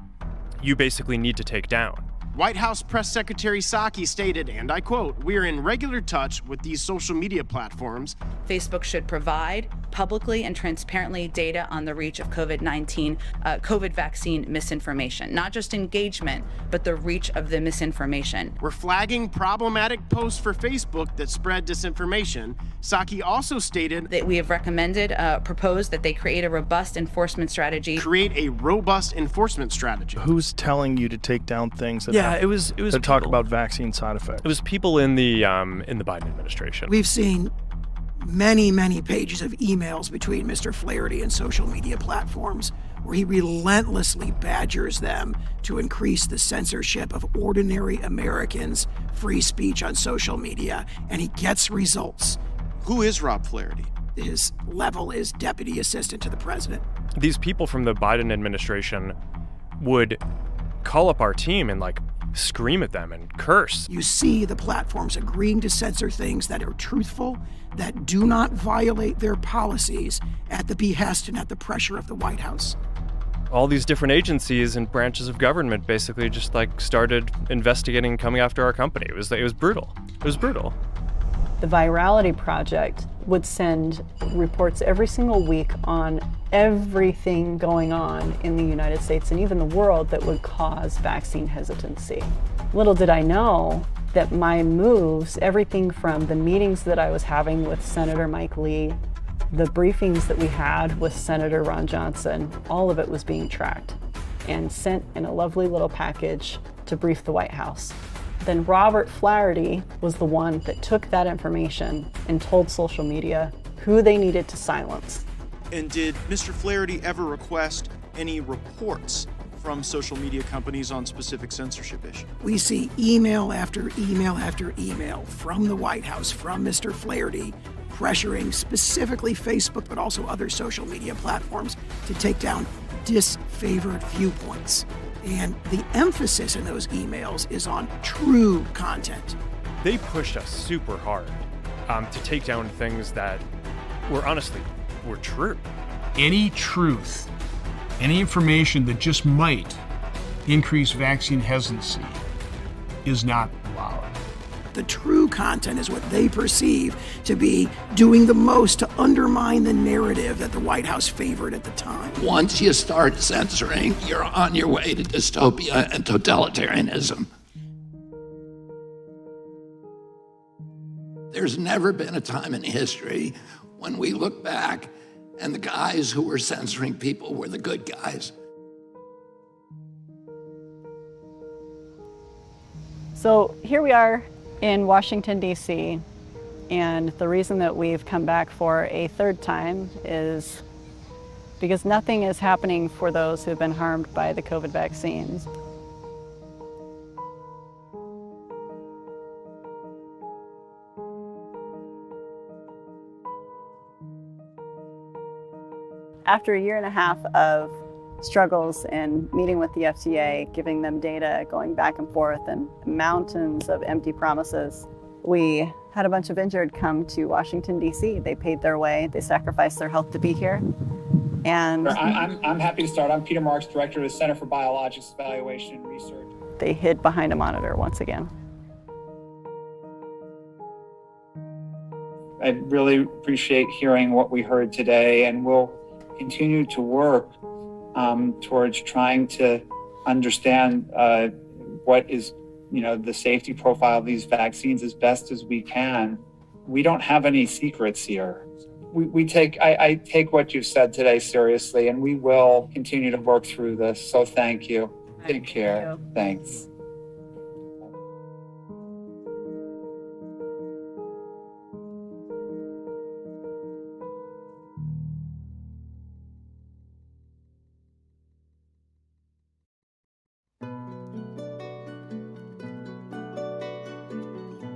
you basically need to take down. White House Press Secretary Psaki stated, and I quote, "We are in regular touch with these social media platforms." Facebook should provide publicly and transparently data on the reach of COVID vaccine misinformation, not just engagement, but the reach of the misinformation. We're flagging problematic posts for Facebook that spread disinformation. Psaki also stated that we have proposed that they create a robust enforcement strategy. Create a robust enforcement strategy. Who's telling you to take down things that it was that talk about vaccine side effects? It was people in the Biden administration. We've seen many pages of emails between Mr. Flaherty and social media platforms where he relentlessly badgers them to increase the censorship of ordinary Americans' free speech on social media, and he gets results. Who is Rob Flaherty? His level is deputy assistant to the president. These people from the Biden administration would call up our team and scream at them and curse. You see the platforms agreeing to censor things that are truthful, that do not violate their policies at the behest and at the pressure of the White House. All these different agencies and branches of government basically just started investigating and coming after our company. It was brutal. It was brutal. The Virality Project would send reports every single week on everything going on in the United States and even the world that would cause vaccine hesitancy. Little did I know that my moves, everything from the meetings that I was having with Senator Mike Lee, the briefings that we had with Senator Ron Johnson, all of it was being tracked and sent in a lovely little package to brief the White House. Then Robert Flaherty was the one that took that information and told social media who they needed to silence. And did Mr. Flaherty ever request any reports from social media companies on specific censorship issues. We see email after email after email from the White House, from Mr. Flaherty, pressuring specifically Facebook, but also other social media platforms to take down disfavored viewpoints. And the emphasis in those emails is on true content. They pushed us super hard to take down things that were honestly true. Any truth, any information that just might increase vaccine hesitancy is not allowed. The true content is what they perceive to be doing the most to undermine the narrative that the White House favored at the time. Once you start censoring, you're on your way to dystopia and totalitarianism. There's never been a time in history when we look back and the guys who were censoring people were the good guys. So here we are in Washington, D.C., and the reason that we've come back for a third time is because nothing is happening for those who have been harmed by the COVID vaccines. After a year and a half of struggles and meeting with the FDA, giving them data, going back and forth, and mountains of empty promises, we had a bunch of injured come to Washington, D.C. They paid their way, they sacrificed their health to be here. And I'm happy to start. I'm Peter Marks, Director of the Center for Biologics Evaluation and Research. they hid behind a monitor once again. I really appreciate hearing what we heard today, and we'll continue to work towards trying to understand what is, the safety profile of these vaccines as best as we can. We don't have any secrets here. I take what you've said today seriously, and we will continue to work through this. So thank you. Take care. Thanks.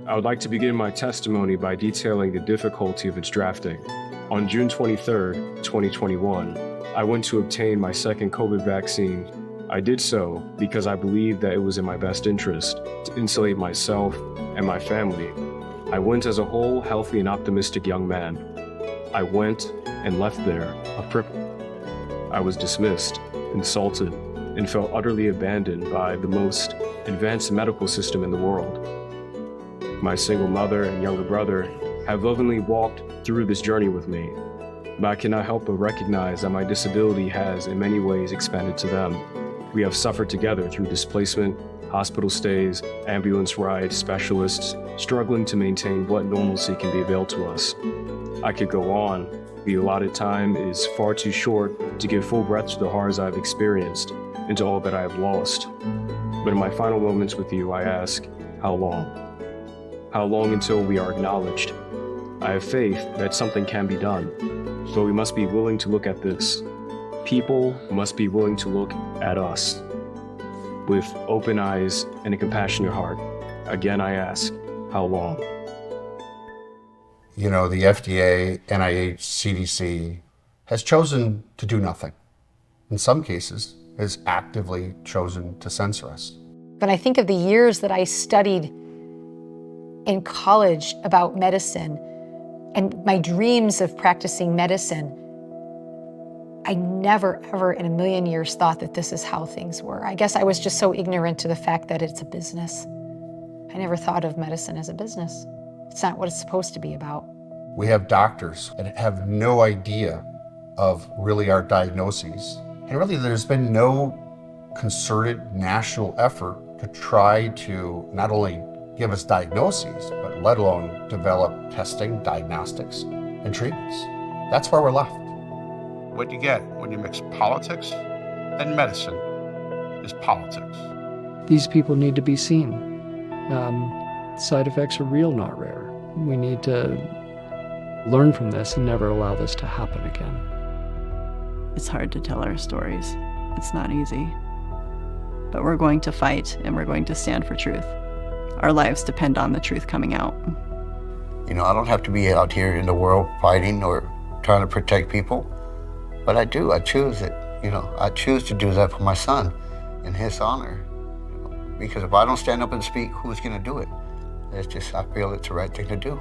I would like to begin my testimony by detailing the difficulty of its drafting. On June 23, 2021, I went to obtain my second COVID vaccine. I did so because I believed that it was in my best interest to insulate myself and my family. I went as a whole, healthy, and optimistic young man. I went and left there a cripple. I was dismissed, insulted, and felt utterly abandoned by the most advanced medical system in the world. My single mother and younger brother have lovingly walked through this journey with me, but I cannot help but recognize that my disability has in many ways expanded to them. We have suffered together through displacement, hospital stays, ambulance rides, specialists, struggling to maintain what normalcy can be availed to us. I could go on. The allotted time is far too short to give full breath to the horrors I've experienced and to all that I have lost. But in my final moments with you, I ask, how long? How long until we are acknowledged? I have faith that something can be done, but we must be willing to look at this. People must be willing to look at us with open eyes and a compassionate heart. Again, I ask, how long? The FDA, NIH, CDC has chosen to do nothing. In some cases, has actively chosen to censor us. When I think of the years that I studied in college about medicine and my dreams of practicing medicine, I never, ever in a million years thought that this is how things were. I guess I was just so ignorant to the fact that it's a business. I never thought of medicine as a business. It's not what it's supposed to be about. We have doctors that have no idea of really our diagnoses. And really there's been no concerted national effort to try to not only give us diagnoses, but let alone develop testing, diagnostics, and treatments. That's where we're left. What you get when you mix politics and medicine is politics. These people need to be seen. Side effects are real, not rare. We need to learn from this and never allow this to happen again. It's hard to tell our stories. It's not easy. but we're going to fight and we're going to stand for truth. Our lives depend on the truth coming out. You know, I don't have to be out here in the world fighting or trying to protect people, but I do. I choose it. You know, I choose to do that for my son in his honor. Because if I don't stand up and speak, who's going to do it? It's just, I feel it's the right thing to do.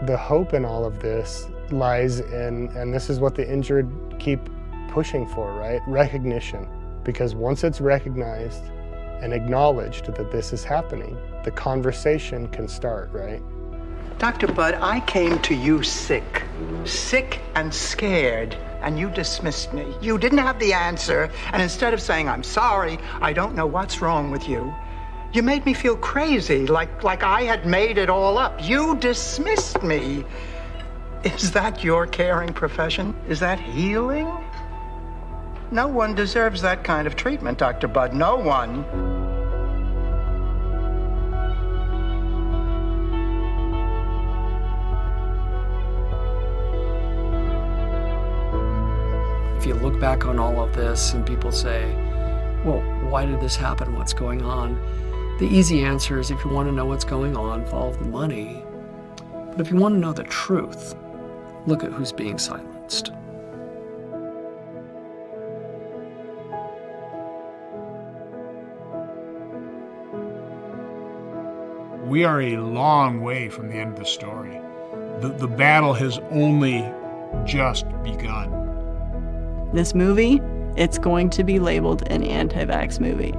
The hope in all of this lies in, and this is what the injured keep pushing for, right? Recognition. Because once it's recognized and acknowledged that this is happening, the conversation can start, right? Dr. Budd, I came to you sick and scared, and you dismissed me. You didn't have the answer, and instead of saying, I'm sorry, I don't know what's wrong with you, you made me feel crazy, like I had made it all up. You dismissed me. Is that your caring profession? Is that healing? No one deserves that kind of treatment, Dr. Budd. No one. If you look back on all of this and people say, well, why did this happen? What's going on? The easy answer is if you want to know what's going on, follow the money. But if you want to know the truth, look at who's being silenced. We are a long way from the end of the story. The battle has only just begun. This movie, it's going to be labeled an anti-vax movie.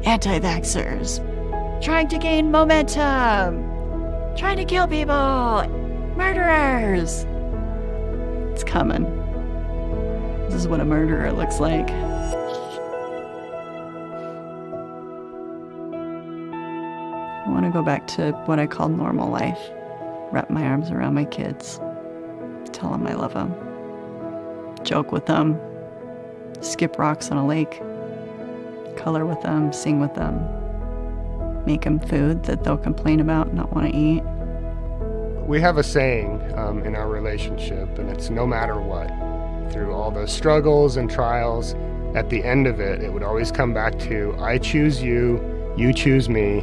Anti-vaxxers, trying to gain momentum, trying to kill people, murderers. It's coming. This is what a murderer looks like. I want to go back to what I call normal life. Wrap my arms around my kids, tell them I love them, joke with them, skip rocks on a lake, color with them, sing with them, make them food that they'll complain about and not want to eat. We have a saying in our relationship, and it's no matter what. Through all those struggles and trials, at the end of it, it would always come back to, I choose you, you choose me,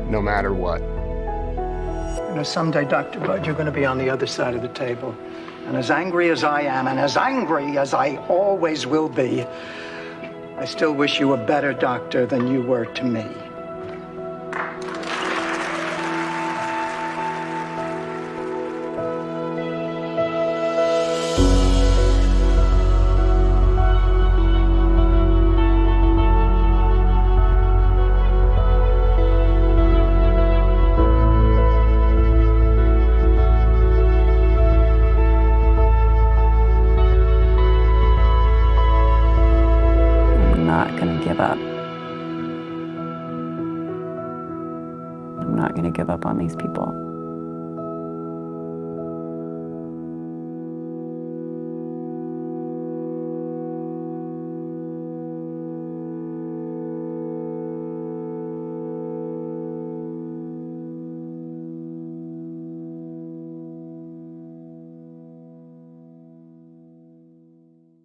no matter what. You know, someday, Dr. Budd, you're going to be on the other side of the table. And as angry as I am, and as angry as I always will be, I still wish you a better doctor than you were to me. I'm not going to give up on these people.